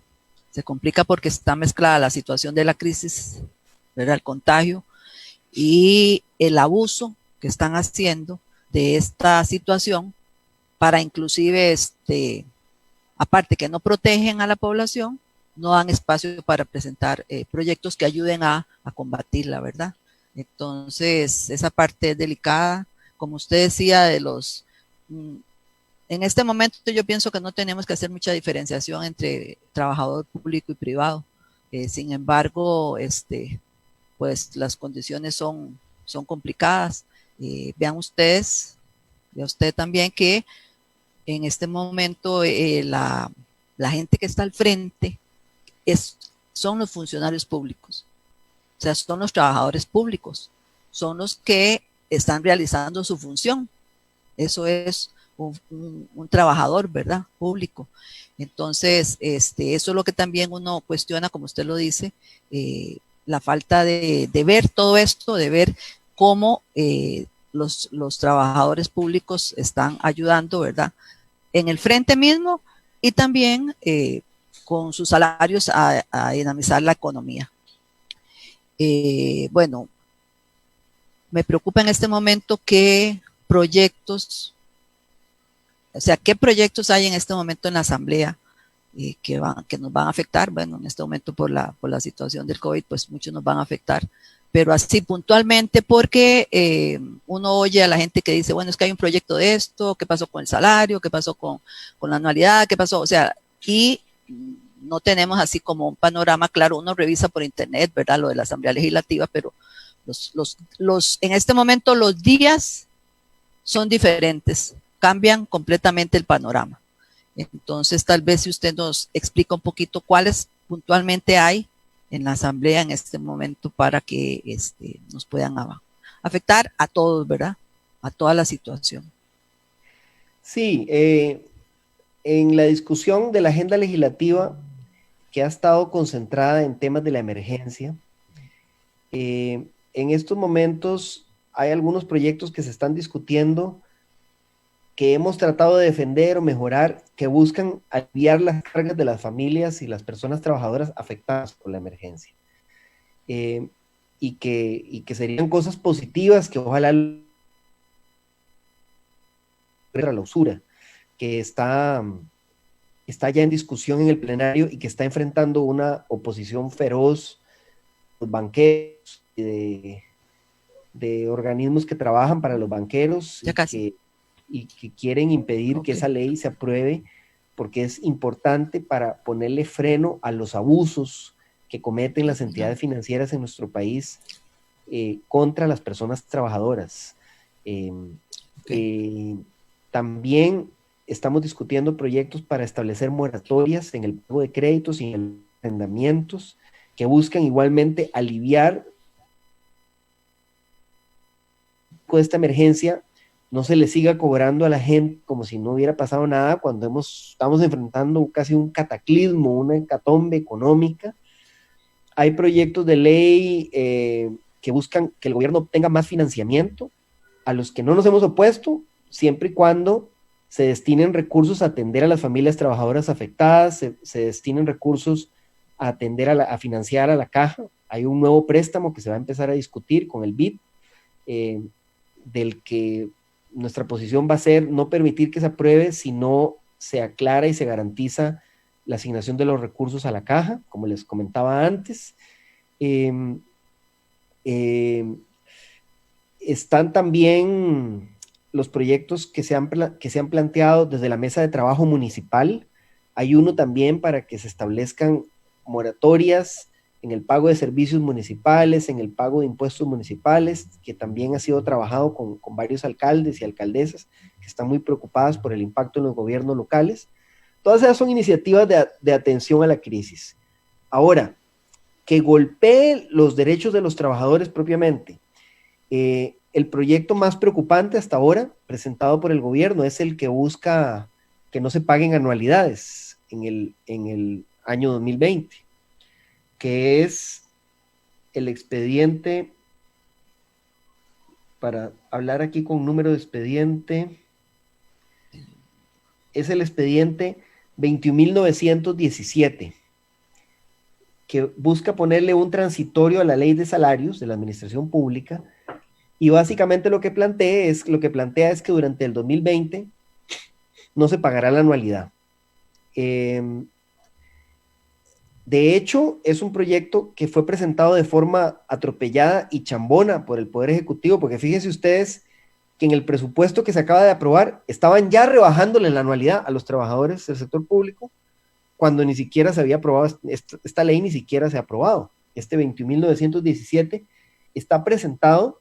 porque está mezclada la situación de la crisis, ¿verdad? El contagio y el abuso que están haciendo de esta situación para inclusive, aparte que no protegen a la población, no dan espacio para presentar proyectos que ayuden a combatirla, ¿verdad? Entonces, esa parte es delicada. Como usted decía, en este momento yo pienso que no tenemos que hacer mucha diferenciación entre trabajador público y privado. Sin embargo, pues las condiciones son complicadas. Vean ustedes, vea usted también que en este momento la gente que está al frente son los funcionarios públicos, o sea, son los trabajadores públicos, son los que están realizando su función. Eso es un trabajador, ¿verdad? Público. Entonces, eso es lo que también uno cuestiona, como usted lo dice, la falta de ver todo esto, de ver cómo los trabajadores públicos están ayudando, ¿verdad? En el frente mismo y también con sus salarios a dinamizar la economía. Bueno, me preocupa en este momento qué proyectos hay en este momento en la Asamblea que nos van a afectar. Bueno, en este momento por la situación del COVID, pues muchos nos van a afectar, pero así puntualmente porque uno oye a la gente que dice, bueno, es que hay un proyecto de esto, ¿qué pasó con el salario? ¿Qué pasó con la anualidad? ¿Qué pasó? O sea, y no tenemos así como un panorama claro. Uno revisa por internet, ¿verdad? Lo de la Asamblea Legislativa, pero en este momento los días son diferentes, cambian completamente el panorama. Entonces, tal vez si usted nos explica un poquito cuáles puntualmente hay en la Asamblea en este momento para que nos puedan afectar a todos, ¿verdad? A toda la situación.
Sí, en la discusión de la agenda legislativa que ha estado concentrada en temas de la emergencia, en estos momentos hay algunos proyectos que se están discutiendo que hemos tratado de defender o mejorar, que buscan aliviar las cargas de las familias y las personas trabajadoras afectadas por la emergencia. Y que serían cosas positivas que ojalá la usura, que está ya en discusión en el plenario y que está enfrentando una oposición feroz, los banqueros y de organismos que trabajan para los banqueros y que quieren impedir que esa ley se apruebe, porque es importante para ponerle freno a los abusos que cometen las entidades financieras en nuestro país contra las personas trabajadoras. También estamos discutiendo proyectos para establecer moratorias en el pago de créditos y en arrendamientos que buscan igualmente aliviar con esta emergencia, no se le siga cobrando a la gente como si no hubiera pasado nada cuando estamos enfrentando casi un cataclismo, una hecatombe económica. Hay proyectos de ley que buscan que el gobierno obtenga más financiamiento, a los que no nos hemos opuesto, siempre y cuando se destinen recursos a atender a las familias trabajadoras afectadas, se destinen recursos a atender a financiar a la caja. Hay un nuevo préstamo que se va a empezar a discutir con el BID, del que nuestra posición va a ser no permitir que se apruebe si no se aclara y se garantiza la asignación de los recursos a la caja, como les comentaba antes. Están también los proyectos que se han planteado desde la mesa de trabajo municipal. Hay uno también para que se establezcan moratorias en el pago de servicios municipales, en el pago de impuestos municipales, que también ha sido trabajado con varios alcaldes y alcaldesas que están muy preocupadas por el impacto en los gobiernos locales. Todas esas son iniciativas de atención a la crisis. Ahora, que golpee los derechos de los trabajadores propiamente. El proyecto más preocupante hasta ahora, presentado por el gobierno, es el que busca que no se paguen anualidades en el año 2020, que es el expediente, para hablar aquí con número de expediente, es el expediente 21.917, que busca ponerle un transitorio a la ley de salarios de la administración pública, y básicamente lo que plantea es que durante el 2020 no se pagará la anualidad. De hecho, es un proyecto que fue presentado de forma atropellada y chambona por el Poder Ejecutivo, porque fíjense ustedes que en el presupuesto que se acaba de aprobar estaban ya rebajándole la anualidad a los trabajadores del sector público, cuando ni siquiera se había aprobado, esta ley ni siquiera se ha aprobado. Este 21.917 está presentado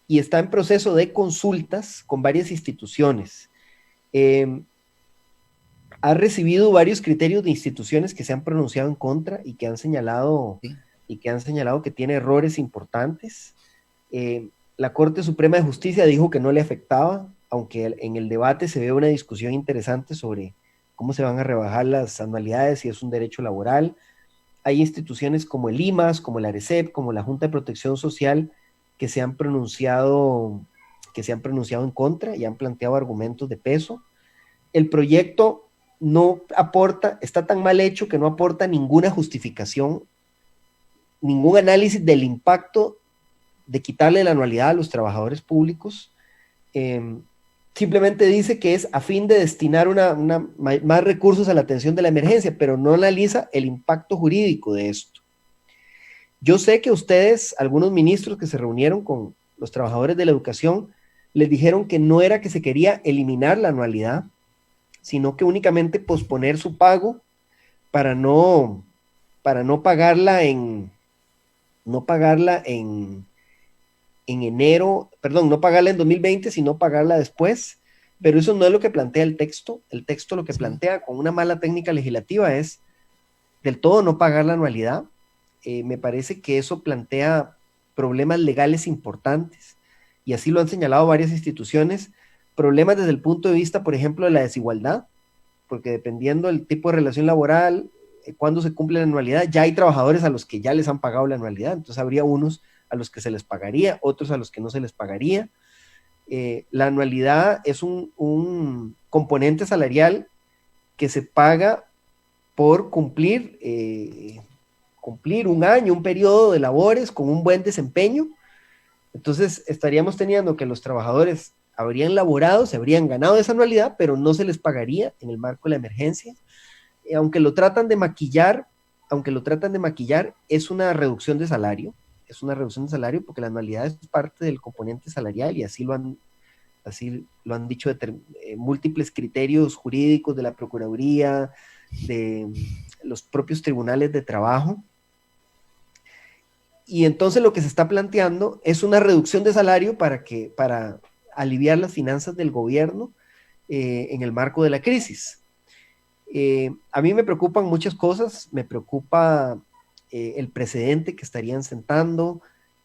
y está en proceso de consultas con varias instituciones. Ha recibido varios criterios de instituciones que se han pronunciado en contra y que han señalado, que tiene errores importantes. La Corte Suprema de Justicia dijo que no le afectaba, aunque en el debate se ve una discusión interesante sobre cómo se van a rebajar las anualidades, si es un derecho laboral. Hay instituciones como el IMAS, como la ARECEP, como la Junta de Protección Social, que se han pronunciado en contra y han planteado argumentos de peso. El proyecto no aporta, está tan mal hecho que no aporta ninguna justificación, ningún análisis del impacto de quitarle la anualidad a los trabajadores públicos. Simplemente dice que es a fin de destinar más recursos a la atención de la emergencia, pero no analiza el impacto jurídico de esto. Yo sé que ustedes, algunos ministros que se reunieron con los trabajadores de la educación, les dijeron que no era que se quería eliminar la anualidad, sino que únicamente posponer su pago para no pagarla en enero, perdón, no pagarla en 2020, sino pagarla después. Pero eso no es lo que plantea el texto. El texto lo que plantea con una mala técnica legislativa es del todo no pagar la anualidad. Me parece que eso plantea problemas legales importantes, y así lo han señalado varias instituciones, problemas desde el punto de vista, por ejemplo, de la desigualdad, porque dependiendo del tipo de relación laboral, cuando se cumple la anualidad, ya hay trabajadores a los que ya les han pagado la anualidad, entonces habría unos a los que se les pagaría, otros a los que no se les pagaría. La anualidad es un componente salarial que se paga por cumplir un año, un periodo de labores con un buen desempeño. Entonces estaríamos teniendo que los trabajadores habrían laborado, se habrían ganado esa anualidad, pero no se les pagaría en el marco de la emergencia. Aunque lo tratan de maquillar, es una reducción de salario, porque la anualidad es parte del componente salarial, y así lo han dicho múltiples criterios jurídicos de la Procuraduría, de los propios tribunales de trabajo. y entonces lo que se está planteando es una reducción de salario para aliviar las finanzas del gobierno en el marco de la crisis. A mí me preocupan muchas cosas, me preocupa el precedente que estarían sentando,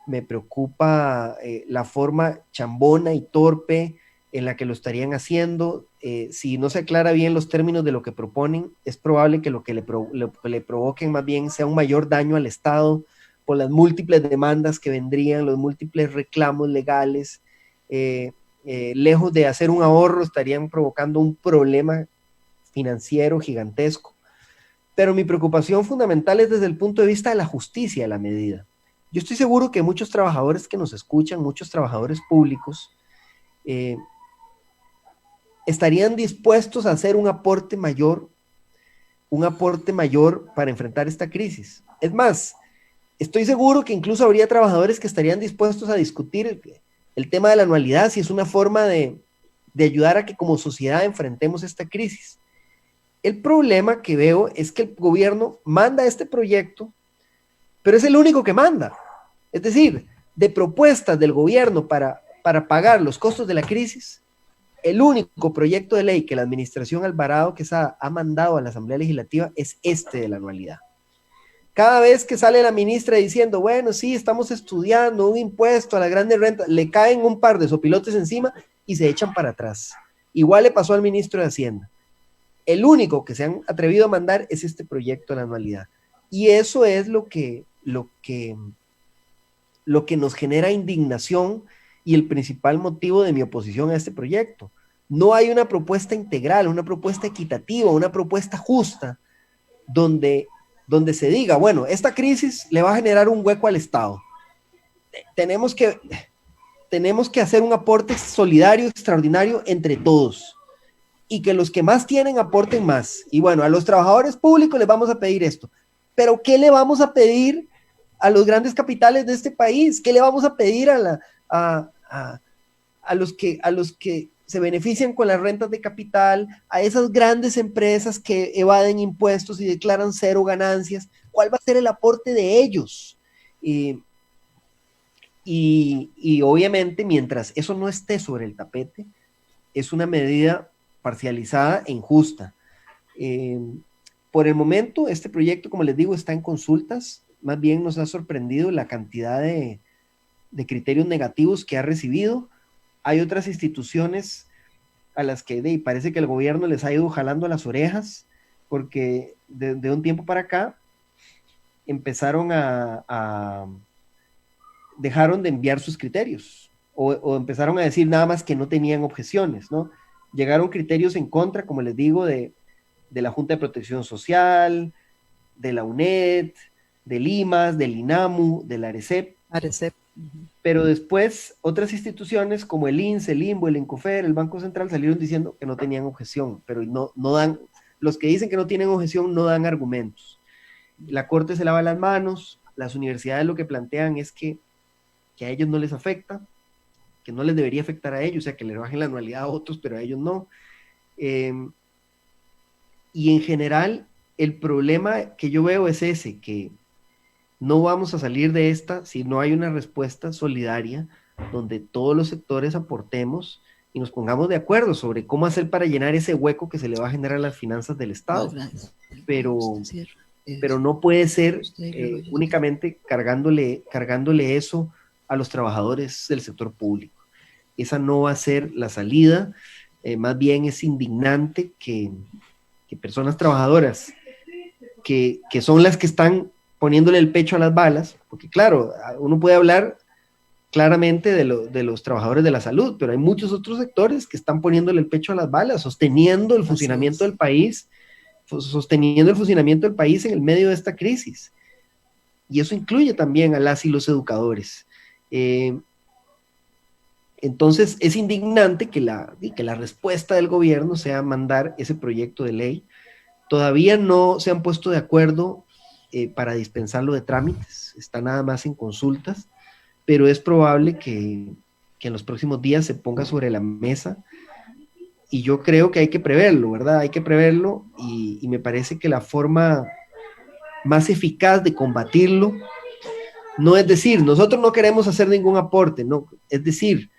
me preocupa la forma chambona y torpe en la que lo estarían haciendo. Si no se aclara bien los términos de lo que proponen, es probable que lo que le provoquen más bien sea un mayor daño al Estado por las múltiples demandas que vendrían, los múltiples reclamos legales. Lejos de hacer un ahorro, estarían provocando un problema financiero gigantesco. Pero mi preocupación fundamental es desde el punto de vista de la justicia de la medida. Yo estoy seguro que muchos trabajadores que nos escuchan, muchos trabajadores públicos, estarían dispuestos a hacer un aporte mayor para enfrentar esta crisis. Es más, estoy seguro que incluso habría trabajadores que estarían dispuestos a discutir el tema de la anualidad, si es una forma de ayudar a que como sociedad enfrentemos esta crisis. El problema que veo es que el gobierno manda este proyecto, pero es el único que manda. Es decir, de propuestas del gobierno para pagar los costos de la crisis, el único proyecto de ley que la administración Alvarado Quesada ha mandado a la Asamblea Legislativa es este de la anualidad. Cada vez que sale la ministra diciendo, bueno, sí, estamos estudiando un impuesto a la grandes rentas, le caen un par de sopilotes encima y se echan para atrás. Igual le pasó al ministro de Hacienda. El único que se han atrevido a mandar es este proyecto de la anualidad. Y eso es lo que nos genera indignación y el principal motivo de mi oposición a este proyecto. No hay una propuesta integral, una propuesta equitativa, una propuesta justa, donde se diga, bueno, esta crisis le va a generar un hueco al Estado. Tenemos que hacer un aporte solidario, extraordinario entre todos, y que los que más tienen aporten más. Y bueno, a los trabajadores públicos les vamos a pedir esto. Pero ¿qué le vamos a pedir a los grandes capitales de este país? ¿Qué le vamos a pedir a los que se benefician con las rentas de capital, a esas grandes empresas que evaden impuestos y declaran cero ganancias? ¿Cuál va a ser el aporte de ellos? Y obviamente, mientras eso no esté sobre el tapete, es una medida parcializada e injusta. Por el momento, este proyecto, como les digo, está en consultas. Más bien nos ha sorprendido la cantidad de criterios negativos que ha recibido. Hay otras instituciones a las que parece que el gobierno les ha ido jalando las orejas, porque de un tiempo para acá empezaron dejaron de enviar sus criterios, o empezaron a decir nada más que no tenían objeciones, ¿no? Llegaron criterios en contra, como les digo, de la Junta de Protección Social, de la UNED, del IMAS, del INAMU, del ARECEP. Pero después otras instituciones como el INSS, el INBO, el INCOFER, el Banco Central salieron diciendo que no tenían objeción, pero no dan, los que dicen que no tienen objeción no dan argumentos. La Corte se lava las manos, las universidades lo que plantean es que a ellos no les afecta, que no les debería afectar a ellos, o sea, que le bajen la anualidad a otros, pero a ellos no. Y en general, el problema que yo veo es ese, que no vamos a salir de esta si no hay una respuesta solidaria donde todos los sectores aportemos y nos pongamos de acuerdo sobre cómo hacer para llenar ese hueco que se le va a generar a las finanzas del Estado. Pero no puede ser únicamente cargándole eso a los trabajadores del sector público. Esa no va a ser la salida. Más bien es indignante que personas trabajadoras que son las que están poniéndole el pecho a las balas, porque claro, uno puede hablar claramente de los trabajadores de la salud, pero hay muchos otros sectores que están poniéndole el pecho a las balas, sosteniendo el funcionamiento del país en el medio de esta crisis. Y eso incluye también a las y los educadores. Entonces es indignante que la respuesta del gobierno sea mandar ese proyecto de ley. Todavía no se han puesto de acuerdo para dispensarlo de trámites, está nada más en consultas, pero es probable que en los próximos días se ponga sobre la mesa, y yo creo que hay que preverlo, ¿verdad? Hay que preverlo, y me parece que la forma más eficaz de combatirlo No es decir, nosotros no queremos hacer ningún aporte, no, es decir,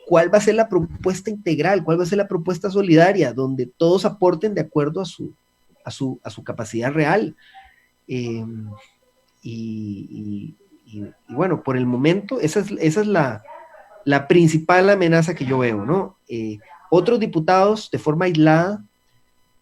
¿cuál va a ser la propuesta integral? ¿Cuál va a ser la propuesta solidaria? Donde todos aporten de acuerdo a su capacidad real. Y, bueno, por el momento, esa es la principal amenaza que yo veo, ¿no? Otros diputados, de forma aislada,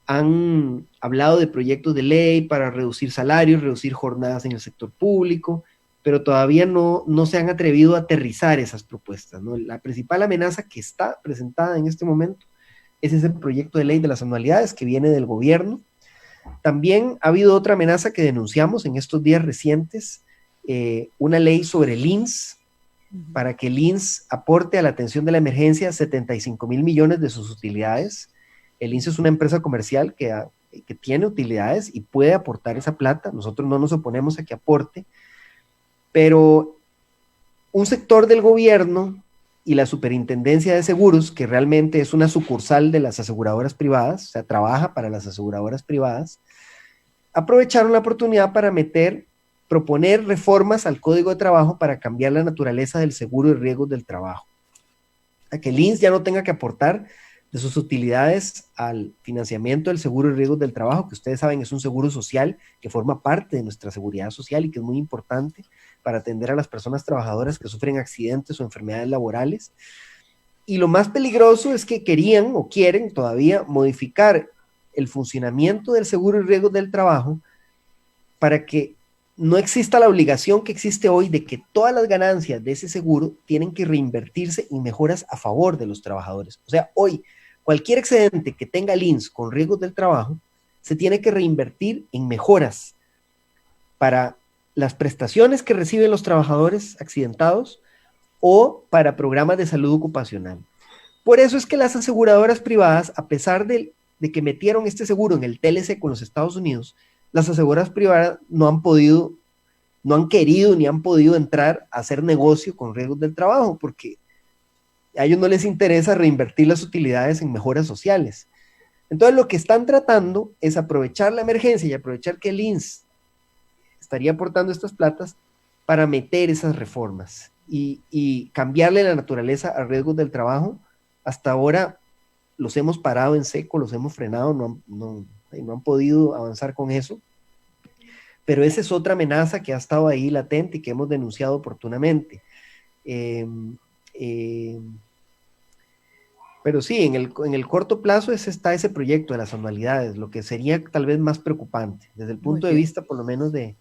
han hablado de proyectos de ley para reducir salarios, reducir jornadas en el sector público, pero todavía no se han atrevido a aterrizar esas propuestas, ¿no? La principal amenaza que está presentada en este momento es ese proyecto de ley de las anualidades que viene del gobierno. También ha habido otra amenaza que denunciamos en estos días recientes, una ley sobre el INS, para que el INS aporte a la atención de la emergencia 75,000 millones de sus utilidades. El INS es una empresa comercial que tiene utilidades y puede aportar esa plata. Nosotros no nos oponemos a que aporte, pero un sector del gobierno y la Superintendencia de Seguros, que realmente es una sucursal de las aseguradoras privadas, o sea, trabaja para las aseguradoras privadas, aprovecharon la oportunidad para proponer reformas al Código de Trabajo para cambiar la naturaleza del seguro y riesgos del trabajo. A que el INS ya no tenga que aportar de sus utilidades al financiamiento del seguro y riesgos del trabajo, que ustedes saben es un seguro social que forma parte de nuestra seguridad social y que es muy importante para atender a las personas trabajadoras que sufren accidentes o enfermedades laborales. Y lo más peligroso es que querían o quieren todavía modificar el funcionamiento del seguro y riesgos del trabajo para que no exista la obligación que existe hoy de que todas las ganancias de ese seguro tienen que reinvertirse en mejoras a favor de los trabajadores. O sea, hoy cualquier excedente que tenga el INS con riesgos del trabajo se tiene que reinvertir en mejoras para las prestaciones que reciben los trabajadores accidentados o para programas de salud ocupacional. Por eso es que las aseguradoras privadas, a pesar de que metieron este seguro en el TLC con los Estados Unidos, las aseguradoras privadas no han querido ni han podido entrar a hacer negocio con riesgos del trabajo, porque a ellos no les interesa reinvertir las utilidades en mejoras sociales. Entonces lo que están tratando es aprovechar la emergencia y aprovechar que el INS estaría aportando estas platas para meter esas reformas y cambiarle la naturaleza a riesgos del trabajo. Hasta ahora los hemos parado en seco, los hemos frenado, no han podido avanzar con eso. Pero esa es otra amenaza que ha estado ahí latente y que hemos denunciado oportunamente. Pero sí, en el corto plazo está ese proyecto de las anualidades, lo que sería tal vez más preocupante, desde el punto de vista por lo menos de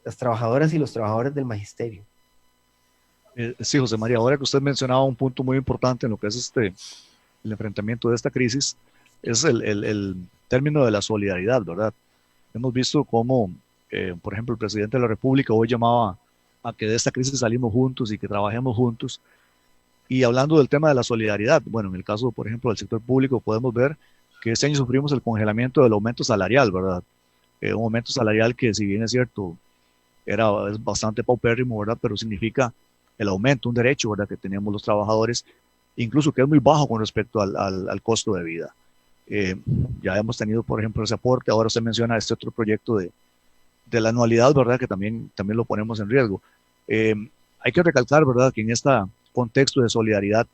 las trabajadoras y los trabajadores del magisterio.
Sí, José María, ahora que usted mencionaba un punto muy importante en lo que es el enfrentamiento de esta crisis, es el término de la solidaridad, ¿verdad? Hemos visto cómo, por ejemplo, el presidente de la República hoy llamaba a que de esta crisis salimos juntos y que trabajemos juntos. Y hablando del tema de la solidaridad, bueno, en el caso, por ejemplo, del sector público, podemos ver que este año sufrimos el congelamiento del aumento salarial, ¿verdad? Un aumento salarial que, si bien es cierto, es bastante paupérrimo, ¿verdad? Pero significa el aumento, un derecho, ¿verdad?, que tenemos los trabajadores, incluso que es muy bajo con respecto al costo de vida. Ya hemos tenido, por ejemplo, ese aporte. Ahora usted menciona este otro proyecto de la anualidad, ¿verdad?, que también lo ponemos en riesgo. Hay que recalcar, ¿verdad?, que en este contexto de solidaridad,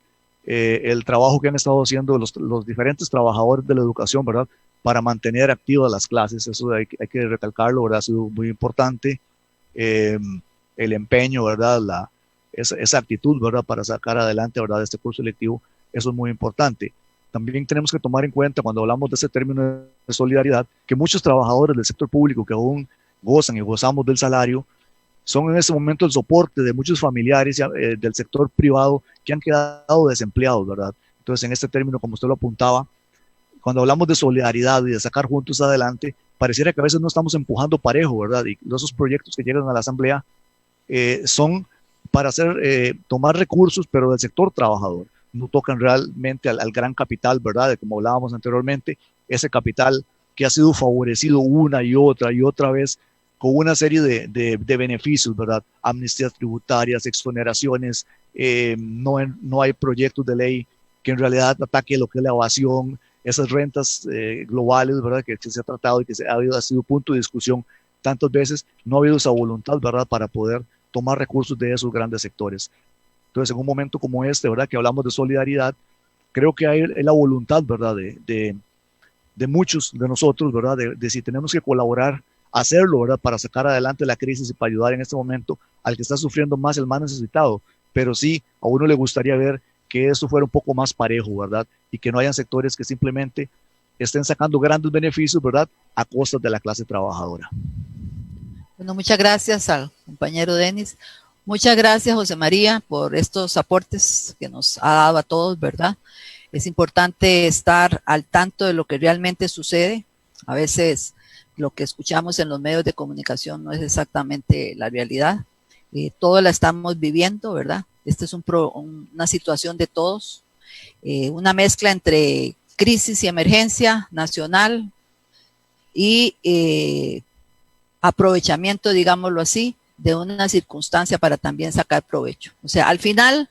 el trabajo que han estado haciendo los diferentes trabajadores de la educación, ¿verdad?, para mantener activas las clases, eso hay que recalcarlo, ¿verdad?, ha sido muy importante. El empeño, ¿verdad?, esa actitud, ¿verdad?, para sacar adelante, ¿verdad?, este curso electivo, eso es muy importante. También tenemos que tomar en cuenta, cuando hablamos de ese término de solidaridad, que muchos trabajadores del sector público que aún gozan y gozamos del salario, son en ese momento el soporte de muchos familiares del sector privado que han quedado desempleados, ¿verdad? Entonces, en este término, como usted lo apuntaba, cuando hablamos de solidaridad y de sacar juntos adelante, pareciera que a veces no estamos empujando parejo, ¿verdad? Y esos proyectos que llegan a la Asamblea son para tomar recursos, pero del sector trabajador. No tocan realmente al gran capital, ¿verdad?, de como hablábamos anteriormente, ese capital que ha sido favorecido una y otra vez con una serie de beneficios, ¿verdad? Amnistías tributarias, exoneraciones, no hay proyectos de ley que en realidad ataque lo que es la evasión, esas rentas globales, ¿verdad?, que se ha tratado y que ha sido punto de discusión tantas veces. No ha habido esa voluntad, ¿verdad?, para poder tomar recursos de esos grandes sectores. Entonces, en un momento como este, ¿verdad? Que hablamos de solidaridad, creo que hay la voluntad, ¿verdad? De muchos de nosotros, ¿verdad? De si tenemos que colaborar, hacerlo, ¿verdad? Para sacar adelante la crisis y para ayudar en este momento al que está sufriendo más, el más necesitado. Pero sí, a uno le gustaría ver que esto fuera un poco más parejo, ¿verdad? Y que no hayan sectores que simplemente estén sacando grandes beneficios, ¿verdad? A costas de la clase trabajadora.
Bueno, muchas gracias al compañero Denis. Muchas gracias, José María, por estos aportes que nos ha dado a todos, ¿verdad? Es importante estar al tanto de lo que realmente sucede. A veces lo que escuchamos en los medios de comunicación no es exactamente la realidad. Todo la estamos viviendo, ¿verdad? Esta es una situación de todos, una mezcla entre crisis y emergencia nacional y aprovechamiento, digámoslo así, de una circunstancia para también sacar provecho. O sea, al final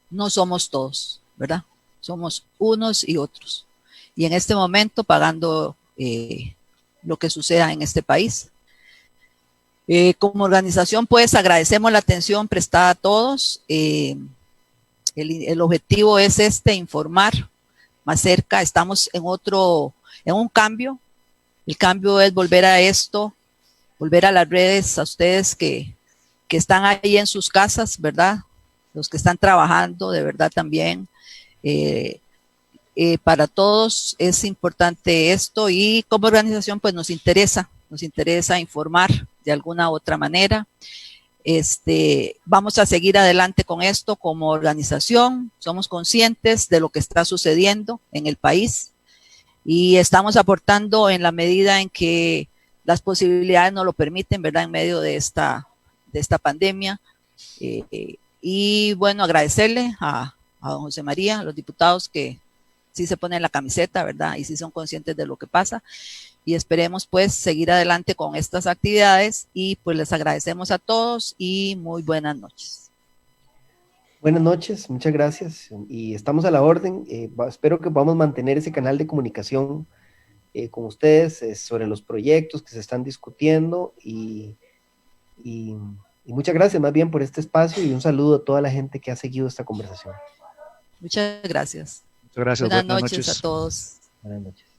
no somos todos, ¿verdad? Somos unos y otros. Y en este momento pagando lo que suceda en este país. Como organización, pues agradecemos la atención prestada a todos. El objetivo es informar más cerca. Estamos en un cambio. El cambio es volver a esto, volver a las redes, a ustedes que están ahí en sus casas, ¿verdad? Los que están trabajando, de verdad también. Para todos es importante esto y como organización pues nos interesa informar de alguna u otra manera. Vamos a seguir adelante con esto como organización, somos conscientes de lo que está sucediendo en el país y estamos aportando en la medida en que las posibilidades nos lo permiten, ¿verdad? En medio de esta pandemia. Y bueno, agradecerle a don José María, a los diputados que sí se ponen la camiseta, ¿verdad? Y sí son conscientes de lo que pasa. Y esperemos pues seguir adelante con estas actividades y pues les agradecemos a todos y muy buenas noches.
Buenas noches, muchas gracias y estamos a la orden. Espero que podamos mantener ese canal de comunicación con ustedes sobre los proyectos que se están discutiendo y muchas gracias más bien por este espacio y un saludo a toda la gente que ha seguido esta conversación.
Muchas gracias.
Muchas gracias.
Buenas noches a todos.
Buenas noches.